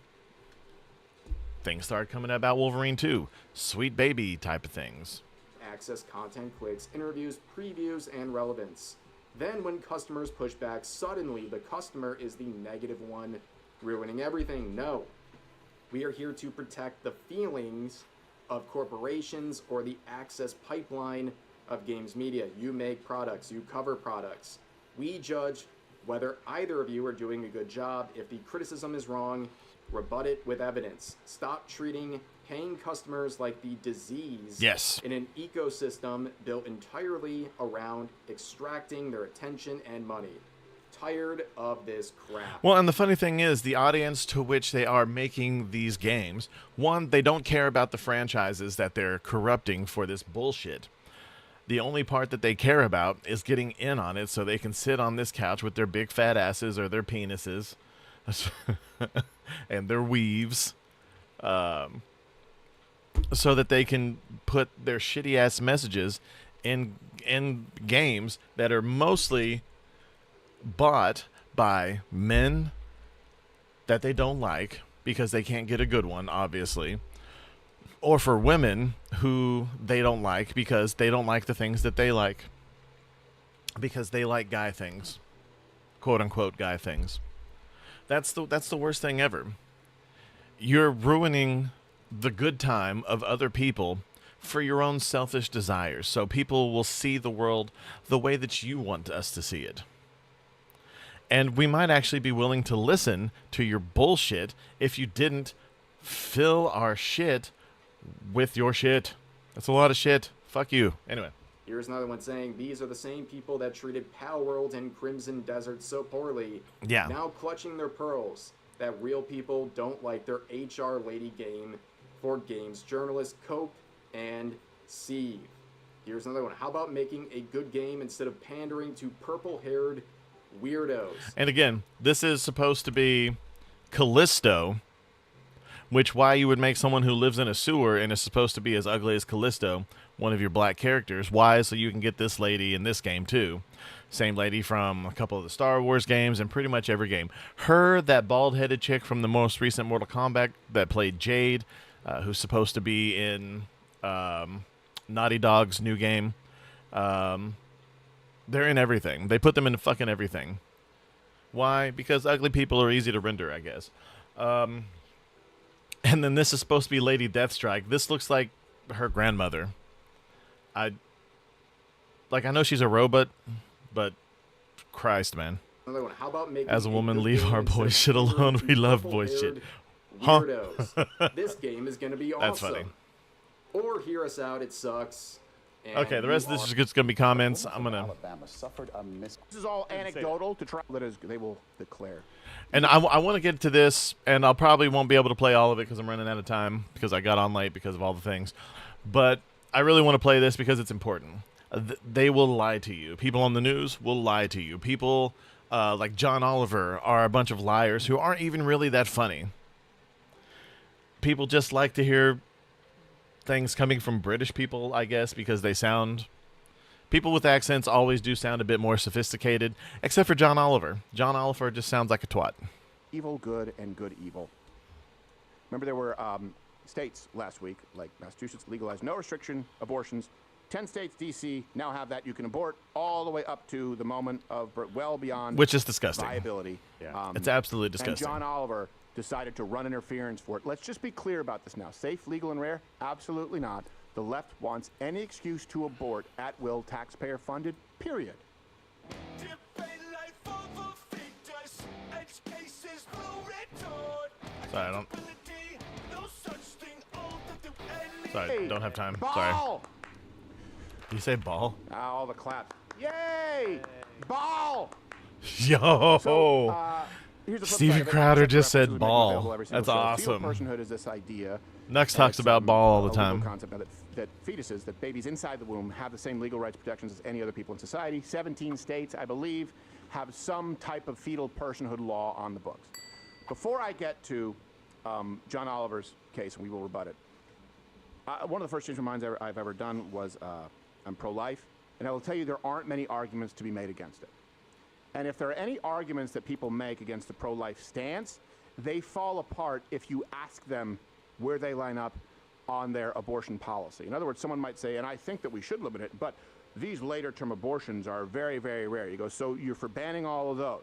Speaker 1: things started coming out about Wolverine 2. Sweet baby type of things.
Speaker 9: Access content, clicks, interviews, previews, and relevance. Then when customers push back, suddenly the customer is the negative one, ruining everything. No. We are here to protect the feelings of corporations or the access pipeline of games media. You make products, you cover products. We judge whether either of you are doing a good job. If the criticism is wrong, rebut it with evidence. Stop treating paying customers like the disease in an ecosystem built entirely around extracting their attention and money. Tired of this crap.
Speaker 1: Well, and the funny thing is, the audience to which they are making these games, one, they don't care about the franchises that they're corrupting for this bullshit. The only part that they care about is getting in on it so they can sit on this couch with their big fat asses or their penises and their weaves, so that they can put their shitty ass messages in games that are mostly bought by men that they don't like because they can't get a good one, obviously, or for women who they don't like because they don't like the things that they like, because they like guy things, quote unquote guy things. That's the worst thing ever. You're ruining the good time of other people for your own selfish desires, so people will see the world the way that you want us to see it. And we might actually be willing to listen to your bullshit if you didn't fill our shit with your shit. That's a lot of shit. Fuck you. Anyway.
Speaker 9: Here's another one saying, these are the same people that treated Pal World and Crimson Desert so poorly.
Speaker 1: Yeah.
Speaker 9: Now clutching their pearls. That real people don't like their HR lady game for games journalists Cope and Sieve. Here's another one. How about making a good game instead of pandering to purple-haired weirdos?
Speaker 1: And again, this is supposed to be Callisto, which why you would make someone who lives in a sewer and is supposed to be as ugly as Callisto one of your black characters. Why? So you can get this lady in this game too. Same lady from a couple of the Star Wars games and pretty much every game. Her, that bald-headed chick from the most recent Mortal Kombat that played Jade, who's supposed to be in Naughty Dog's new game. They're in everything. They put them in fucking everything. Why? Because ugly people are easy to render, I guess. And then this is supposed to be Lady Deathstrike. This looks like her grandmother. I know she's a robot, but Christ, man.
Speaker 9: Another one. How about making
Speaker 1: as a woman,
Speaker 9: good
Speaker 1: leave
Speaker 9: game
Speaker 1: our boy
Speaker 9: instead
Speaker 1: shit
Speaker 9: of
Speaker 1: alone. We love boy
Speaker 9: purple-haired
Speaker 1: shit. Huh?
Speaker 9: Weirdos. This game is going to be awesome.
Speaker 1: That's funny.
Speaker 9: Or hear us out, it sucks. And
Speaker 1: Okay, the rest of this is just going to be comments. I'm going to...
Speaker 11: Alabama suffered a miss.
Speaker 3: This is all anecdotal to try that is they will declare.
Speaker 1: And I want to get to this, and I'll probably won't be able to play all of it because I'm running out of time because I got on late because of all the things. But I really want to play this because it's important. They will lie to you. People on the news will lie to you. People like John Oliver are a bunch of liars who aren't even really that funny. People just like to hear things coming from British people, I guess, because they sound... People with accents always do sound a bit more sophisticated, except for John Oliver. John Oliver just sounds like a twat.
Speaker 3: Evil good and good evil. Remember there were states last week, like Massachusetts, legalized no restriction abortions. 10 states, D.C., now have that. You can abort all the way up to the moment of birth, well beyond...
Speaker 1: Which is disgusting.
Speaker 3: ...viability.
Speaker 1: Yeah. It's absolutely disgusting.
Speaker 3: And John Oliver decided to run interference for it. Let's just be clear about this now. Safe, legal, and rare? Absolutely not. The left wants any excuse to abort at will, taxpayer-funded, period.
Speaker 1: Sorry, I don't... Sorry,
Speaker 3: Hey,
Speaker 1: don't have time.
Speaker 3: ball!
Speaker 1: Sorry. Did you say ball?
Speaker 3: All the claps. Yay! Ball!
Speaker 1: Yo!
Speaker 3: So, here's the flip
Speaker 1: Stevie
Speaker 3: side of it.
Speaker 1: Crowder
Speaker 3: Concept
Speaker 1: just
Speaker 3: references
Speaker 1: said
Speaker 3: we make
Speaker 1: ball.
Speaker 3: available every single
Speaker 1: That's
Speaker 3: show.
Speaker 1: awesome.
Speaker 3: Fetal personhood is this idea.
Speaker 1: Nux
Speaker 3: and
Speaker 1: talks
Speaker 3: it's,
Speaker 1: about ball all the
Speaker 3: a legal
Speaker 1: time.
Speaker 3: concept now that fetuses, that babies inside the womb have the same legal rights protections as any other people in society. 17 states, I believe, have some type of fetal personhood law on the books. Before I get to John Oliver's case, and we will rebut it, one of the first change of minds I've ever done was I'm pro-life, and I will tell you there aren't many arguments to be made against it. And if there are any arguments that people make against the pro-life stance, they fall apart if you ask them where they line up on their abortion policy. In other words, someone might say, and I think that we should limit it, but these later term abortions are very, very rare. You go, so you're for banning all of those?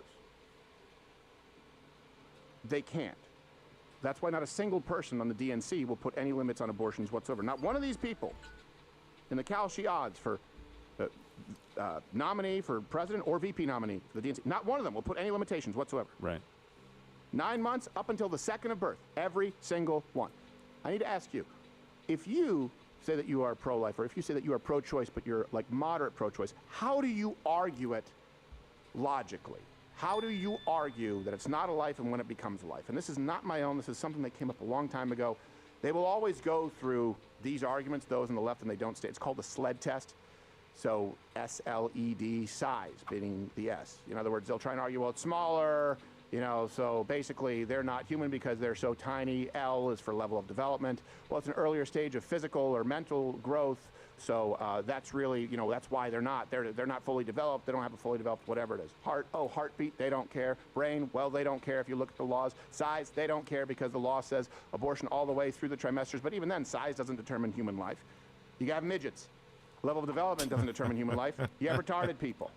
Speaker 3: They can't. That's why not a single person on the DNC will put any limits on abortions whatsoever. Not one of these people in the Kalshi odds for nominee for president or VP nominee for the DNC, not one of them will put any limitations whatsoever.
Speaker 6: Right.
Speaker 3: 9 months up until the second of birth, every single one. I need to ask you, if you say that you are pro-life, or if you say that you are pro-choice, but you're like moderate pro-choice, how do you argue it logically? How do you argue that it's not a life and when it becomes a life? And this is not my own. This is something that came up a long time ago. They will always go through these arguments, those on the left, and they don't stay. It's called the SLED test. So SLED, size, being the S. In other words, they'll try and argue, well, it's smaller, You know, so basically they're not human because they're so tiny. L is for level of development. Well, it's an earlier stage of physical or mental growth. So that's really, you know, that's why they're not fully developed. They don't have a fully developed whatever it is. Heart, oh, heartbeat, they don't care. Brain, well, they don't care if you look at the laws. Size, they don't care because the law says abortion all the way through the trimesters. But even then, size doesn't determine human life. You have midgets. Level of development doesn't determine human life. You have retarded people.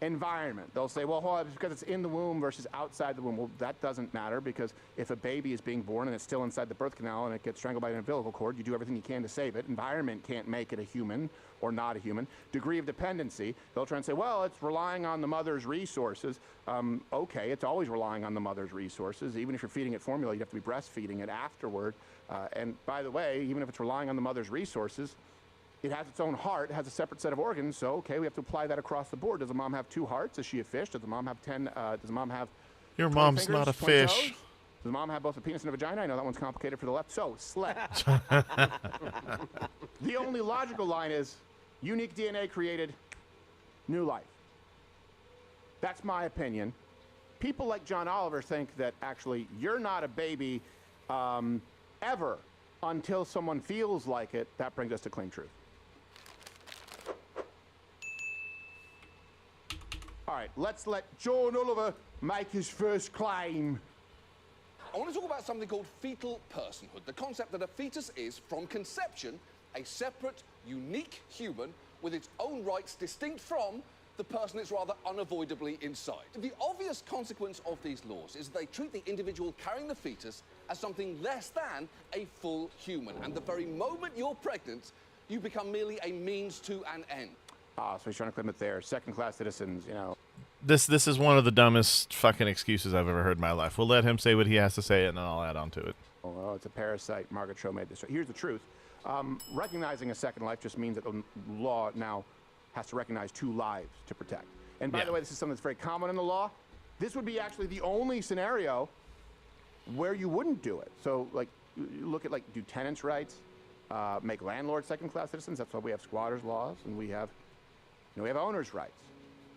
Speaker 3: Environment. They'll say, well, hold on, it's because it's in the womb versus outside the womb. Well, that doesn't matter because if a baby is being born and it's still inside the birth canal and it gets strangled by an umbilical cord, you do everything you can to save it. Environment can't make it a human or not a human. Degree of dependency. They'll try and say, well, it's relying on the mother's resources. Okay, it's always relying on the mother's resources. Even if you're feeding it formula, you have to be breastfeeding it afterward. And by the way, even if it's relying on the mother's resources, it has its own heart, it has a separate set of organs, so okay, we have to apply that across the board. Does the mom have 2 hearts? Is she a fish? Does the mom have 10, does the mom have
Speaker 1: Your
Speaker 3: 20
Speaker 1: mom's
Speaker 3: fingers,
Speaker 1: not a
Speaker 3: 20
Speaker 1: fish.
Speaker 3: toes? Does the mom have both a penis and a vagina? I know that one's complicated for the left. So, slut. The only logical line is, unique DNA created new life. That's my opinion. People like John Oliver think that actually you're not a baby ever until someone feels like it. That brings us to Claim Truth. All right, let's let John Oliver make his first claim.
Speaker 11: I want to talk about something called fetal personhood, the concept that a fetus is, from conception, a separate, unique human with its own rights distinct from the person it's rather unavoidably inside. The obvious consequence of these laws is that they treat the individual carrying the fetus as something less than a full human. And the very moment you're pregnant, you become merely a means to an end.
Speaker 3: So he's trying to claim that they're second-class citizens, you know.
Speaker 1: This is one of the dumbest fucking excuses I've ever heard in my life. We'll let him say what he has to say, and then I'll add on to it.
Speaker 3: Oh, well, it's a parasite. Margaret Cho made this. Here's the truth. Recognizing a second life just means that the law now has to recognize 2 lives to protect. And by the way, this is something that's very common in the law. This would be actually the only scenario where you wouldn't do it. So, like, you look at, like, do tenants' rights make landlords second-class citizens? That's why we have squatters' laws, and we have owners' rights.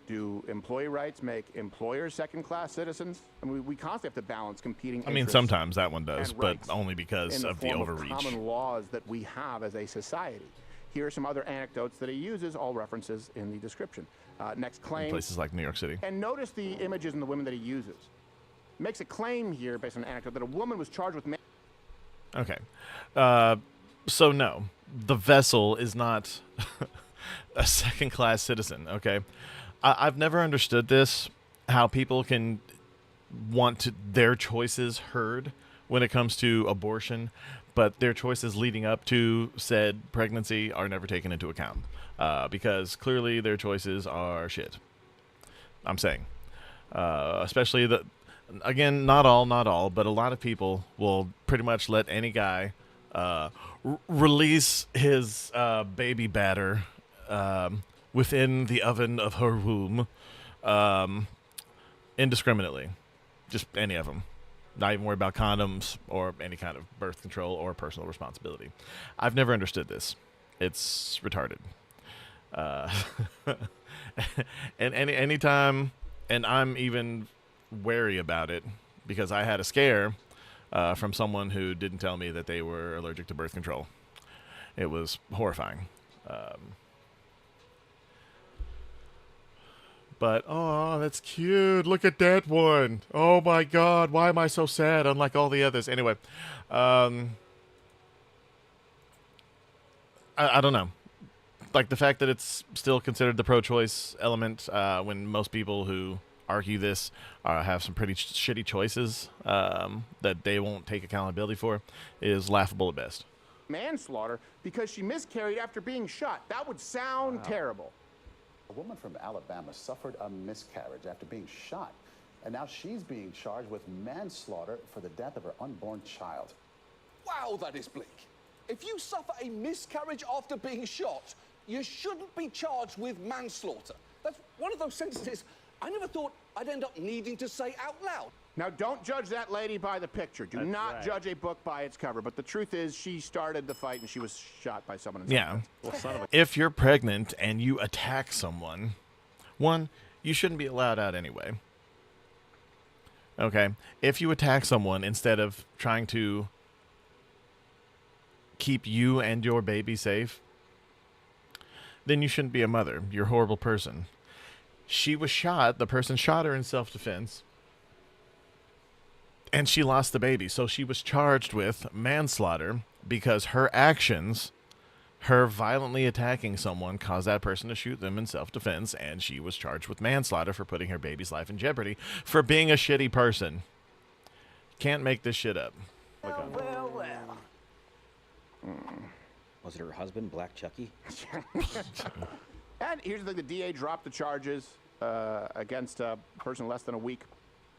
Speaker 3: Do employee rights make employers second-class citizens? I mean, we constantly have to balance competing interests.
Speaker 1: I mean, sometimes that one does, but
Speaker 3: rights
Speaker 1: only because of the overreach.
Speaker 3: Of common laws that we have as a society. Here are some other anecdotes that he uses, all references in the description. Next claim.
Speaker 1: In places like New York City.
Speaker 3: And notice the images and the women that he uses. He makes a claim here, based on an anecdote, that a woman was charged with...
Speaker 1: Okay. So, no. The vessel is not a second-class citizen, okay? I've never understood this, how people can want their choices heard when it comes to abortion, but their choices leading up to said pregnancy are never taken into account, because clearly their choices are shit. I'm saying. Especially, again, not all, but a lot of people will pretty much let any guy release his baby batter within the oven of her womb, indiscriminately. Just any of them. Not even worry about condoms or any kind of birth control or personal responsibility. I've never understood this. It's retarded. And anytime, and I'm even wary about it because I had a scare from someone who didn't tell me that they were allergic to birth control. It was horrifying. But, oh, that's cute. Look at that one. Oh, my God. Why am I so sad, unlike all the others? Anyway, I don't know. Like, the fact that it's still considered the pro-choice element when most people who argue this have some pretty shitty choices that they won't take accountability for is laughable at best.
Speaker 3: Manslaughter because she miscarried after being shot. That would sound terrible.
Speaker 12: A woman from Alabama suffered a miscarriage after being shot, and now she's being charged with manslaughter for the death of her unborn child.
Speaker 11: Wow, that is bleak. If you suffer a miscarriage after being shot, you shouldn't be charged with manslaughter. That's one of those sentences I never thought I'd end up needing to say out loud.
Speaker 3: Now, don't judge that lady by the picture. Do not judge a book by its cover. But the truth is, she started the fight and she was shot by someone.
Speaker 1: Yeah. If you're pregnant and you attack someone, one, you shouldn't be allowed out anyway. Okay? If you attack someone instead of trying to keep you and your baby safe, then you shouldn't be a mother. You're a horrible person. She was shot. The person shot her in self-defense. And she lost the baby. So she was charged with manslaughter because her actions, her violently attacking someone, caused that person to shoot them in self-defense. And she was charged with manslaughter for putting her baby's life in jeopardy for being a shitty person. Can't make this shit up.
Speaker 4: Was it her husband, Black Chucky?
Speaker 3: And here's the thing, the DA dropped the charges against a person less than a week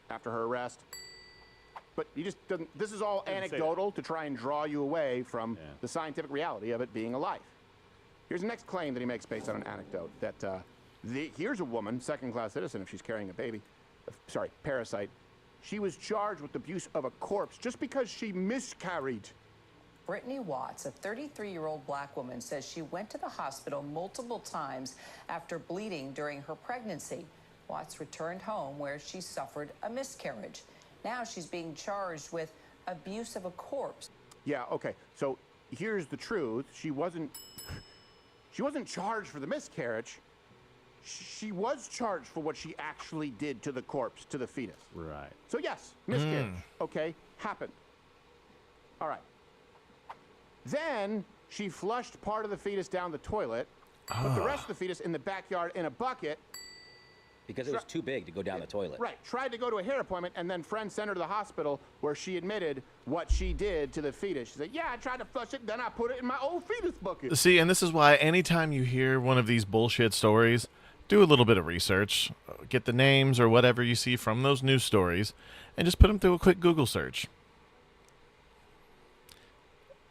Speaker 3: after her arrest. But he just doesn't, this is all anecdotal to try and draw you away from the scientific reality of it being a life. Here's the next claim that he makes based on an anecdote, that here's a woman, second-class citizen if she's carrying a baby, sorry, parasite. She was charged with abuse of a corpse just because she miscarried.
Speaker 13: Brittany Watts, a 33-year-old black woman, says she went to the hospital multiple times after bleeding during her pregnancy. Watts returned home where she suffered a miscarriage. Now she's being charged with abuse of a corpse.
Speaker 3: Yeah, okay. So here's the truth. She wasn't charged for the miscarriage. She was charged for what she actually did to the corpse, to the fetus.
Speaker 6: Right.
Speaker 3: So yes, miscarriage. Okay, happened. All right. Then she flushed part of the fetus down the toilet, put the rest of the fetus in the backyard in a bucket.
Speaker 4: Because it was too big to go down the toilet.
Speaker 3: Right. Tried to go to a hair appointment, and then friends sent her to the hospital where she admitted what she did to the fetus. She said, yeah, I tried to flush it, then I put it in my old fetus bucket.
Speaker 1: See, and this is why anytime you hear one of these bullshit stories, do a little bit of research. Get the names or whatever you see from those news stories, and just put them through a quick Google search.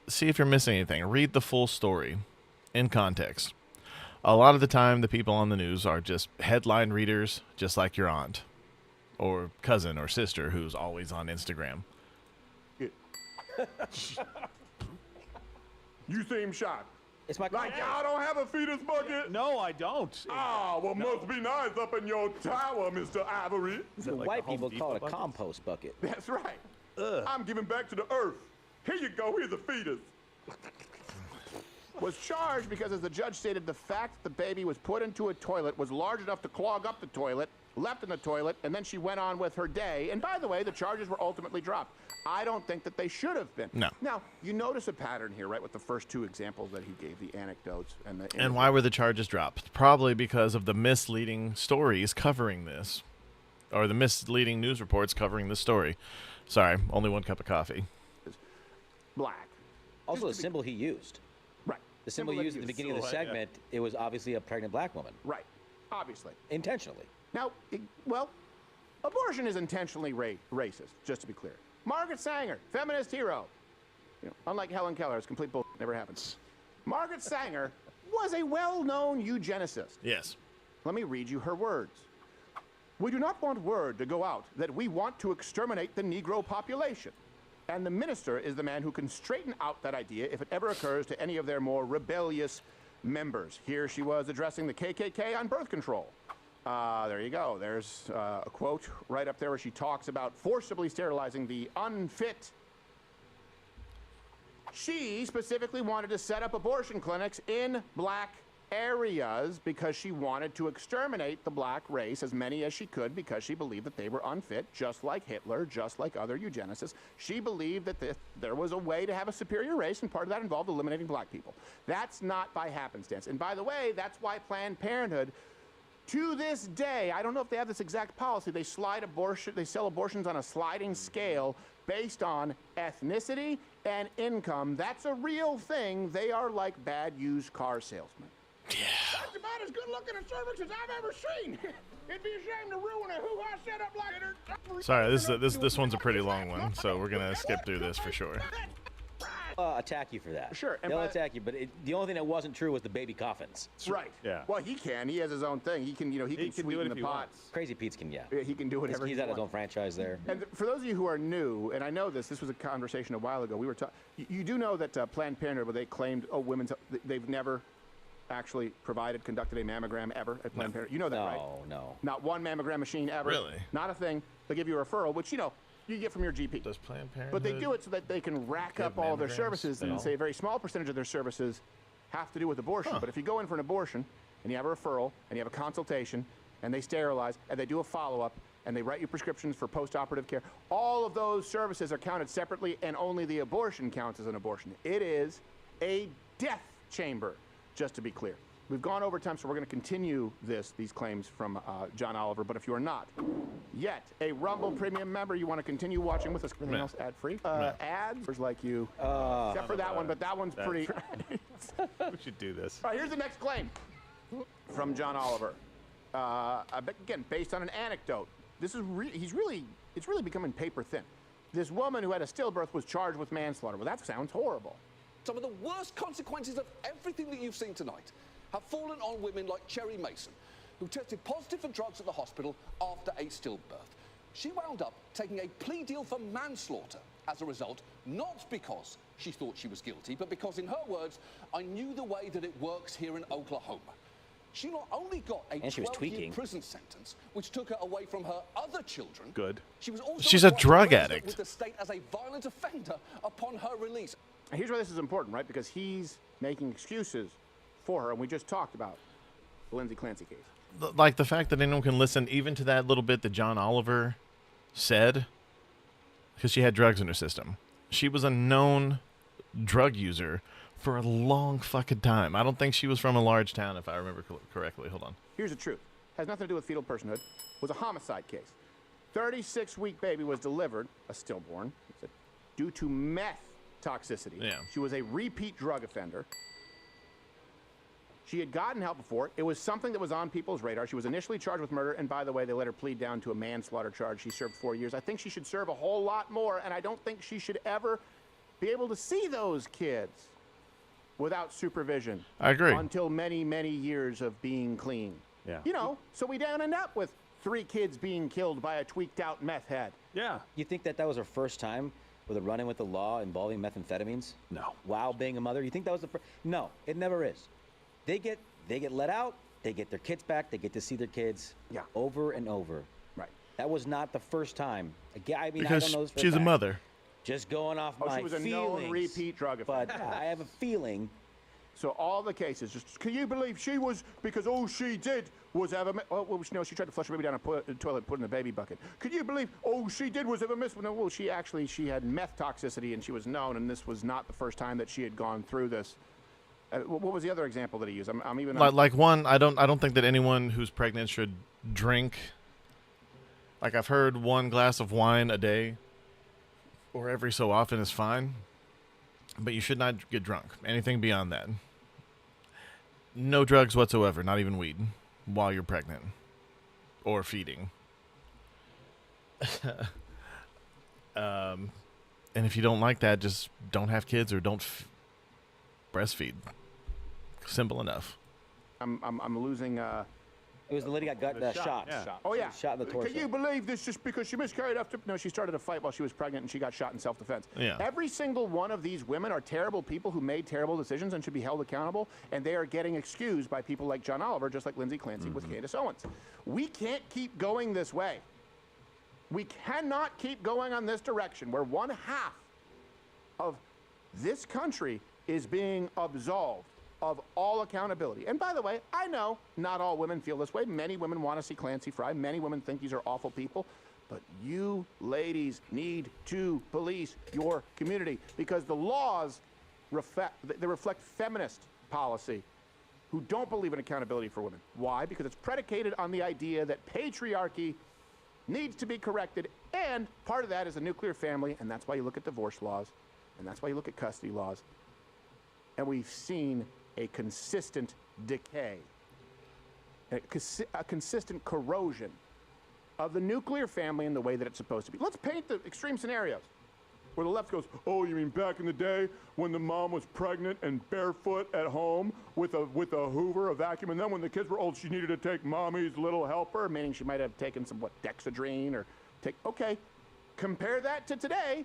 Speaker 1: See if you're missing anything. Read the full story in context. A lot of the time, the people on the news are just headline readers, just like your aunt or cousin or sister who's always on Instagram.
Speaker 3: You seem shocked.
Speaker 4: It's my
Speaker 3: like, y'all don't have a fetus bucket?
Speaker 6: No, I don't.
Speaker 3: Oh, well, must be nice up in your tower, Mr. Ivory.
Speaker 4: The white people call it a compost bucket.
Speaker 3: That's right. I'm giving back to the earth. Here you go, here's a fetus. Was charged because, as the judge stated, the fact the baby was put into a toilet was large enough to clog up the toilet, left in the toilet, and then she went on with her day. And by the way, the charges were ultimately dropped. I don't think that they should have been.
Speaker 1: No.
Speaker 3: Now, you notice a pattern here, right, with the first two examples that he gave, the anecdotes and the...
Speaker 1: And why were the charges dropped? Probably because of the misleading stories covering this, or the misleading news reports covering this story. Sorry, only one cup of coffee.
Speaker 3: Black.
Speaker 4: Also, the symbol he used.
Speaker 3: Right.
Speaker 4: The symbol he used at the beginning of the segment, it was obviously a pregnant black woman.
Speaker 3: Right. Obviously.
Speaker 4: Intentionally.
Speaker 3: Now, well, abortion is intentionally racist, just to be clear. Margaret Sanger, feminist hero. You know, unlike Helen Keller, it's complete bull. Never happens. Margaret Sanger was a well-known eugenicist.
Speaker 1: Yes.
Speaker 3: Let me read you her words. We do not want word to go out that we want to exterminate the Negro population. And the minister is the man who can straighten out that idea if it ever occurs to any of their more rebellious members. Here she was addressing the KKK on birth control. There you go. There's a quote right up there where she talks about forcibly sterilizing the unfit. She specifically wanted to set up abortion clinics in black areas because she wanted to exterminate the black race, as many as she could, because she believed that they were unfit, just like Hitler, just like other eugenicists. She believed that there was a way to have a superior race, and part of that involved eliminating black people. That's not by happenstance. And by the way, that's why Planned Parenthood, to this day, I don't know if they have this exact policy, they sell abortions on a sliding scale based on ethnicity and income. That's a real thing. They are like bad used car salesmen.
Speaker 1: Yeah.
Speaker 3: That's about as good looking a cervix as I've ever seen. It'd be a shame to ruin a hoo-ha setup like it.
Speaker 1: Sorry, this one's a pretty long one, so we're gonna skip through this for sure.
Speaker 4: Attack you for that.
Speaker 3: Sure.
Speaker 4: They'll attack you, but the only thing that wasn't true was the baby coffins.
Speaker 3: Right.
Speaker 6: Yeah.
Speaker 3: Well, he can. He has his own thing. He can, he can sweeten the pot.
Speaker 4: Crazy Pete's can, yeah.
Speaker 3: He can do whatever
Speaker 4: He's got his own franchise there.
Speaker 3: And for those of you who are new, and I know this was a conversation a while ago. We were talking. You do know that Planned Parenthood, where they claimed, oh, they've never actually conducted a mammogram ever at Planned Parenthood. You know that, right?
Speaker 4: No.
Speaker 3: Not one mammogram machine ever.
Speaker 1: Really?
Speaker 3: Not a thing. They give you a referral, which, you get from your GP.
Speaker 1: Does Planned Parenthood?
Speaker 3: But they do it so that they can rack up
Speaker 1: give
Speaker 3: all their
Speaker 1: mammograms
Speaker 3: services
Speaker 1: at
Speaker 3: and
Speaker 1: all?
Speaker 3: say a very small percentage of their services have to do with abortion. But if you go in for an abortion and you have a referral and you have a consultation and they sterilize and they do a follow-up and they write you prescriptions for post-operative care, all of those services are counted separately and only the abortion counts as an abortion. It is a death chamber, just to be clear. We've gone over time, so we're going to continue these claims from John Oliver. But if you are not yet a Rumble Premium member, you want to continue watching with us. Everything else ad-free. Ads like you, except for that one, but that one's pretty.
Speaker 6: We should do this.
Speaker 3: All right, here's the next claim from John Oliver. Again, based on an anecdote. This is it's really becoming paper thin. This woman who had a stillbirth was charged with manslaughter. Well, that sounds horrible.
Speaker 11: Some of the worst consequences of everything that you've seen tonight have fallen on women like Cherry Mason, who tested positive for drugs at the hospital after a stillbirth. She wound up taking a plea deal for manslaughter as a result, not because she thought she was guilty, but because, in her words, "I knew the way that it works here in Oklahoma." She not only got a 12-year prison sentence, which took her away from her other children.
Speaker 6: Good.
Speaker 11: She was also
Speaker 1: She's a drug addict.
Speaker 11: with the state as a violent offender upon her release.
Speaker 3: And here's why this is important, right? Because he's making excuses for her, and we just talked about the Lindsay Clancy case.
Speaker 1: Like the fact that anyone can listen even to that little bit that John Oliver said, because she had drugs in her system. She was a known drug user for a long fucking time. I don't think she was from a large town, if I remember correctly. Hold on.
Speaker 3: Here's the truth. Has nothing to do with fetal personhood. It was a homicide case. 36-week baby was delivered, a stillborn, due to meth toxicity.
Speaker 1: Yeah.
Speaker 3: She was a repeat drug offender. She had gotten help before. It was something that was on people's radar. She was initially charged with murder, and by the way, they let her plead down to a manslaughter charge. She served 4 years. I think she should serve a whole lot more, and I don't think she should ever be able to see those kids without supervision.
Speaker 1: I agree.
Speaker 3: Until many, many years of being clean.
Speaker 6: Yeah.
Speaker 3: So we don't end up with 3 kids being killed by a tweaked out meth head.
Speaker 6: Yeah.
Speaker 4: You think that was her first time with a run-in with the law involving methamphetamines?
Speaker 6: No.
Speaker 4: While being a mother? You think that was the first? No, it never is. They get let out, they get their kids back, they get to see their kids over and over.
Speaker 3: Right.
Speaker 4: That was not the first time. I mean,
Speaker 1: Because
Speaker 4: I don't know this for
Speaker 1: she's a
Speaker 4: fact.
Speaker 1: mother.
Speaker 4: Just going off my
Speaker 3: She was a
Speaker 4: feelings.
Speaker 3: known repeat drug offender.
Speaker 4: But I have a feeling.
Speaker 3: So all the cases, can you believe she was, because all she did was have she tried to flush her baby down a toilet, put in the baby bucket. Could you believe all she did was have a miss? No, well, she had meth toxicity and she was known, and this was not the first time that she had gone through this. What was the other example that he used? I'm even
Speaker 1: like one. I don't think that anyone who's pregnant should drink. Like I've heard 1 glass of wine a day, or every so often is fine, but you should not get drunk. Anything beyond that. No drugs whatsoever, not even weed, while you're pregnant or feeding. And if you don't like that, just don't have kids or don't breastfeed. Simple enough.
Speaker 3: I'm losing.
Speaker 4: It was the lady got shot.
Speaker 6: Yeah.
Speaker 3: Oh yeah.
Speaker 4: Shot in the torso.
Speaker 3: Can you believe this? Just because she miscarried after? No, she started a fight while she was pregnant and she got shot in self-defense.
Speaker 1: Yeah.
Speaker 3: Every single one of these women are terrible people who made terrible decisions and should be held accountable. And they are getting excused by people like John Oliver, just like Lindsay Clancy with Candace Owens. We can't keep going this way. We cannot keep going on this direction where 1/2 of this country is being absolved of all accountability. And by the way, I know not all women feel this way. Many women want to see Clancy fry. Many women think these are awful people. But you ladies need to police your community because the laws reflect feminist policy who don't believe in accountability for women. Why? Because it's predicated on the idea that patriarchy needs to be corrected, and part of that is a nuclear family, and that's why you look at divorce laws, and that's why you look at custody laws. And we've seen a consistent decay, a consistent corrosion of the nuclear family in the way that it's supposed to be. Let's paint the extreme scenarios where the left goes, oh, you mean back in the day when the mom was pregnant and barefoot at home with a Hoover, a vacuum, and then when the kids were old, she needed to take mommy's little helper, meaning she might have taken some, Dexedrine or okay, compare that to today.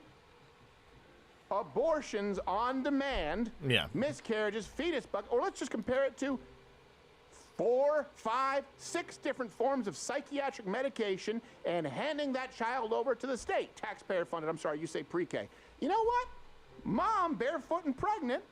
Speaker 3: Abortions on demand, miscarriages, fetus buck, or let's just compare it to 4, 5, 6 different forms of psychiatric medication and handing that child over to the state. Taxpayer funded, I'm sorry, you say pre-K. You know what? Mom, barefoot and pregnant,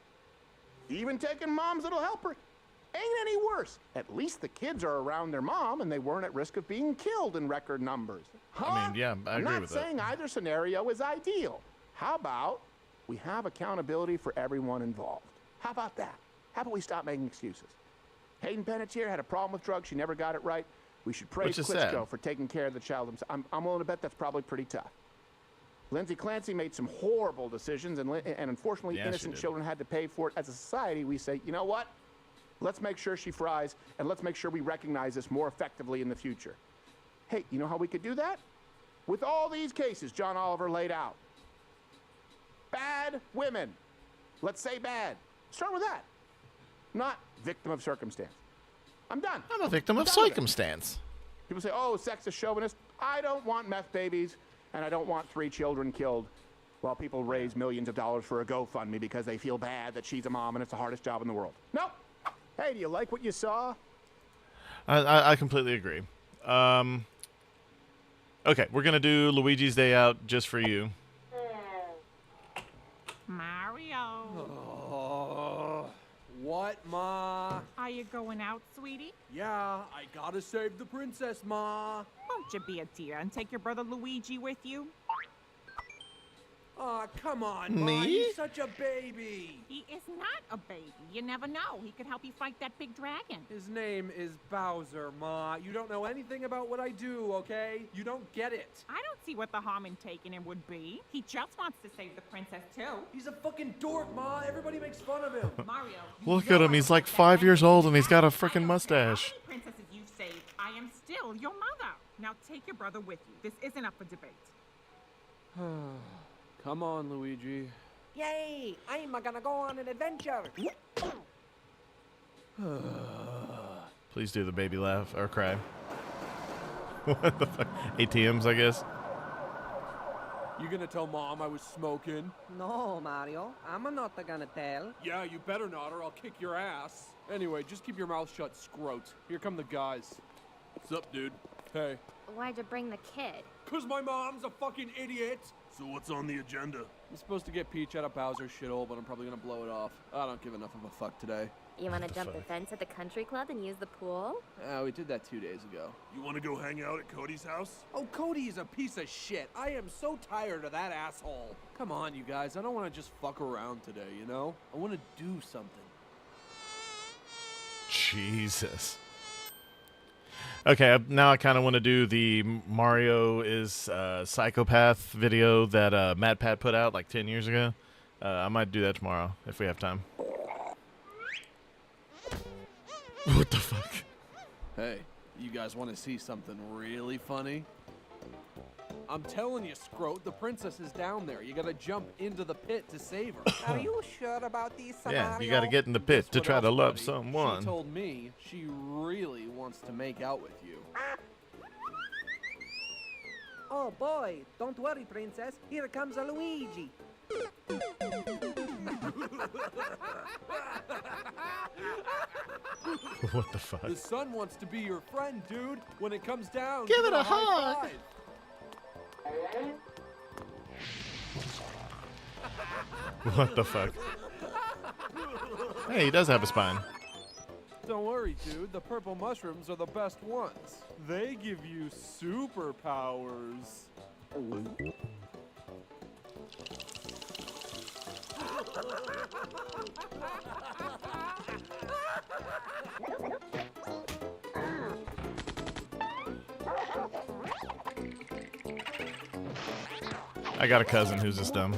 Speaker 3: even taking moms that'll help her, ain't any worse. At least the kids are around their mom and they weren't at risk of being killed in record numbers. Huh?
Speaker 1: I mean, yeah, I agree
Speaker 3: I'm
Speaker 1: with
Speaker 3: not saying either scenario is ideal. How about we have accountability for everyone involved? How about that? How about we stop making excuses? Hayden Panettiere had a problem with drugs. She never got it right. We should praise
Speaker 1: Which is sad.
Speaker 3: Klitschko for taking care of the child himself. I'm willing to bet that's probably pretty tough. Lindsay Clancy made some horrible decisions, and unfortunately,
Speaker 1: Yeah, she
Speaker 3: innocent
Speaker 1: did.
Speaker 3: children had to pay for it. As a society, we say, you know what? Let's make sure she fries, and let's make sure we recognize this more effectively in the future. Hey, you know how we could do that? With all these cases John Oliver laid out. Bad women. Let's say bad. Start with that. Not victim of circumstance. I'm done.
Speaker 1: I'm a victim of
Speaker 3: done with it.
Speaker 1: circumstance.
Speaker 3: People say, oh, sexist chauvinist. I don't want meth babies, and I don't want 3 children killed while people raise millions of dollars for a GoFundMe because they feel bad that she's a mom and it's the hardest job in the world. Nope. Hey, do you like what you saw?
Speaker 1: I completely agree. Okay, we're going to do Luigi's Day Out just for you.
Speaker 14: Mario.
Speaker 15: What, Ma?
Speaker 14: Are you going out, sweetie?
Speaker 15: Yeah, I gotta save the princess, Ma.
Speaker 14: Won't you be a dear and take your brother Luigi with you?
Speaker 15: Aw, come on, Ma.
Speaker 1: Me?
Speaker 15: He's such a baby.
Speaker 14: He is not a baby. You never know. He could help you fight that big dragon.
Speaker 15: His name is Bowser, Ma. You don't know anything about what I do, okay? You don't get it.
Speaker 14: I don't see what the harm in taking him would be. He just wants to save the princess, too.
Speaker 15: He's a fucking dork, Ma. Everybody makes fun of him.
Speaker 14: Mario.
Speaker 1: Look at him. He's like 5 years old and he's got a freaking mustache.
Speaker 14: How many princesses you've saved, I am still your mother. Now take your brother with you. This isn't up for debate.
Speaker 15: Come on, Luigi.
Speaker 16: Yay! I'm gonna go on an adventure.
Speaker 1: Please do the baby laugh or cry. What the fuck? ATMs, I guess.
Speaker 15: You gonna tell Mom I was smoking?
Speaker 16: No, Mario. I'm not gonna tell.
Speaker 15: Yeah, you better not, or I'll kick your ass. Anyway, just keep your mouth shut, scrote. Here come the guys. What's up, dude? Hey.
Speaker 17: Why'd you bring the kid?
Speaker 15: 'Cause my mom's a fucking idiot.
Speaker 18: So what's on the agenda?
Speaker 15: I'm supposed to get Peach out of Bowser's shithole, but I'm probably gonna blow it off. I don't give enough of a fuck today.
Speaker 17: You want to jump the fence at the country club and use the pool?
Speaker 15: We did that 2 days ago.
Speaker 18: You want to go hang out at Cody's house?
Speaker 15: Oh, Cody is a piece of shit. I am so tired of that asshole. Come on, you guys. I don't want to just fuck around today, you know? I want to do something.
Speaker 1: Jesus. Okay, now I kind of want to do the Mario is psychopath video that Matt Pat put out like 10 years ago. I might do that tomorrow if we have time. What the fuck?
Speaker 15: Hey, you guys want to see something really funny? I'm telling you, Scrote, the princess is down there. You gotta jump into the pit to save her.
Speaker 16: Are you sure about these,
Speaker 1: Yeah, you gotta get in the pit to
Speaker 15: Guess
Speaker 1: try
Speaker 15: what
Speaker 1: to
Speaker 15: else,
Speaker 1: love
Speaker 15: buddy?
Speaker 1: someone.
Speaker 15: She told me she really wants to make out with you.
Speaker 16: Oh boy, don't worry, princess. Here comes a Luigi.
Speaker 1: What the fuck?
Speaker 15: The sun wants to be your friend, dude. When it comes down,
Speaker 1: Give it a
Speaker 15: high
Speaker 1: hug.
Speaker 15: five.
Speaker 1: What the fuck? Hey, he does have a spine.
Speaker 15: Don't worry, dude. The purple mushrooms are the best ones. They give you superpowers.
Speaker 1: I got a cousin who's this dumb.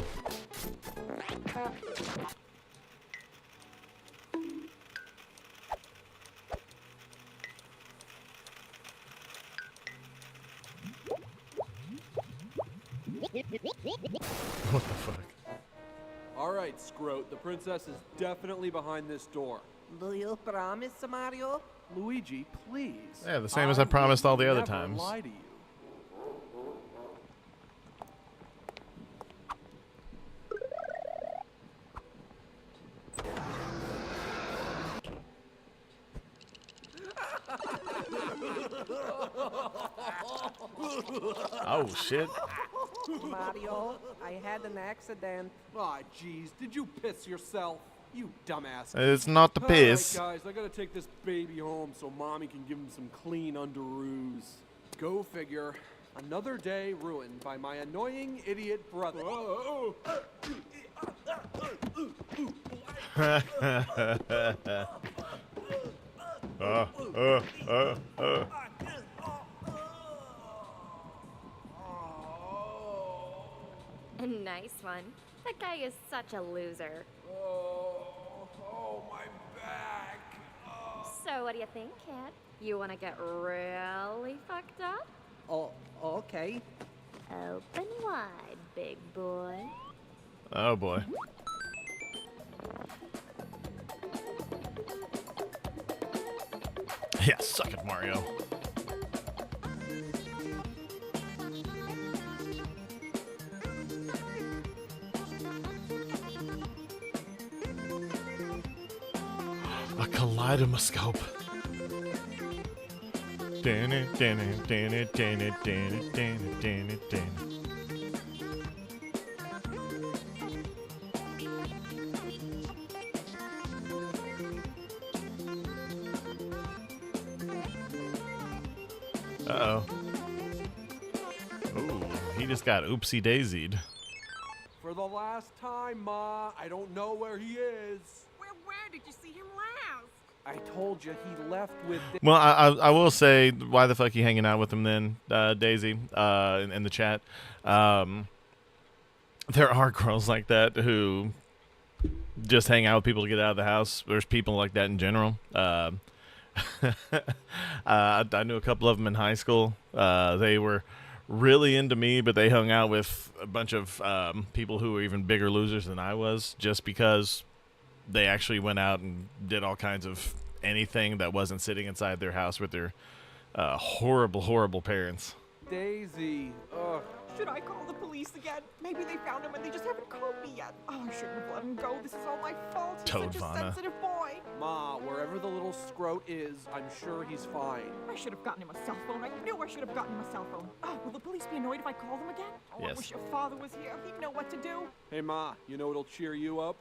Speaker 1: What the fuck?
Speaker 15: All right, Scrote. The princess is definitely behind this door.
Speaker 16: Do you promise, Mario?
Speaker 15: Luigi, please.
Speaker 1: Yeah, the same as I promised all the other
Speaker 15: never
Speaker 1: times.
Speaker 15: Lie to you.
Speaker 1: Oh, shit.
Speaker 16: Mario, I had an accident.
Speaker 15: Aw, jeez, did you piss yourself? You dumbass.
Speaker 1: It's not the piss.
Speaker 15: All right, guys, I gotta take this baby home so mommy can give him some clean underoos. Go figure. Another day ruined by my annoying idiot brother.
Speaker 17: A nice one. That guy is such a loser.
Speaker 15: Oh, my back.
Speaker 17: So what do you think, kid? You want to get really fucked up?
Speaker 16: Oh, okay.
Speaker 17: Open wide, big boy.
Speaker 1: Oh, boy. Yeah, suck it, Mario. A kaleidoscope. Uh-oh. Ooh, he just got oopsie daisied.
Speaker 15: For the last time, Ma, I don't know where he is.
Speaker 14: Where did you see him last?
Speaker 15: I told you he left with...
Speaker 1: Well, I will say, why the fuck you hanging out with him then, Daisy, in the chat? There are girls like that who just hang out with people to get out of the house. There's people like that in general. I knew a couple of them in high school. They were really into me, but they hung out with a bunch of people who were even bigger losers than I was, just because they actually went out and did all kinds of anything that wasn't sitting inside their house with their horrible, horrible parents.
Speaker 15: Daisy, ugh.
Speaker 14: Should I call the police again? Maybe they found him and they just haven't called me yet. Oh, I shouldn't have let him go. This is all my fault. He's such a
Speaker 1: Toadvana.
Speaker 14: sensitive boy.
Speaker 15: Ma, wherever the little scrote is, I'm sure he's fine.
Speaker 14: I should have gotten him a cell phone. I knew I should have gotten him a cell phone. Oh, will the police be annoyed if I call them again? Oh, I
Speaker 1: Yes.
Speaker 14: wish your father was here. He'd know what to do.
Speaker 15: Hey, Ma, you know what'll cheer you up?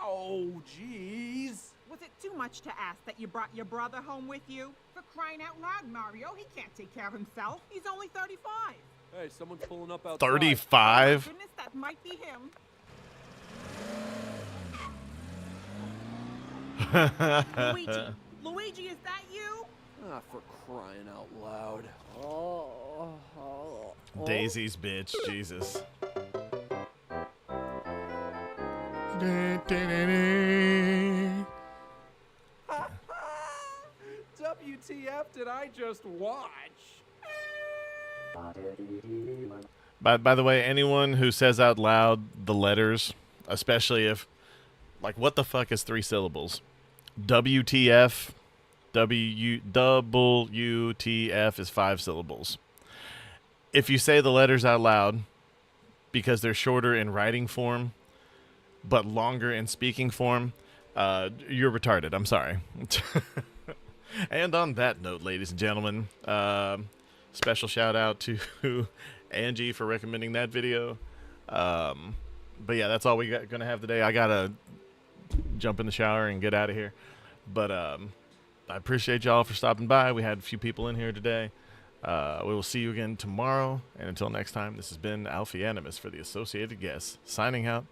Speaker 15: Oh, jeez.
Speaker 14: Was it too much to ask that you brought your brother home with you? For crying out loud, Mario, he can't take care of himself. He's only 35.
Speaker 15: Hey, someone's pulling up outside.
Speaker 1: 35?
Speaker 14: Goodness, that might be him. Luigi, is that you?
Speaker 15: Ah, for crying out loud.
Speaker 1: Daisy's bitch, Jesus.
Speaker 15: WTF did I just watch?
Speaker 1: By the way, anyone who says out loud the letters, especially if, like, what the fuck is 3 syllables? WTF, WTF is 5 syllables. If you say the letters out loud because they're shorter in writing form but longer in speaking form, you're retarded. I'm sorry. And on that note, ladies and gentlemen, special shout out to Angie for recommending that video. But yeah, that's all we got gonna have today. I gotta jump in the shower and get out of here. But I appreciate y'all for stopping by. We had a few people in here today. We will see you again tomorrow. And until next time, this has been Alfie Animus for the Associated Guests, signing out.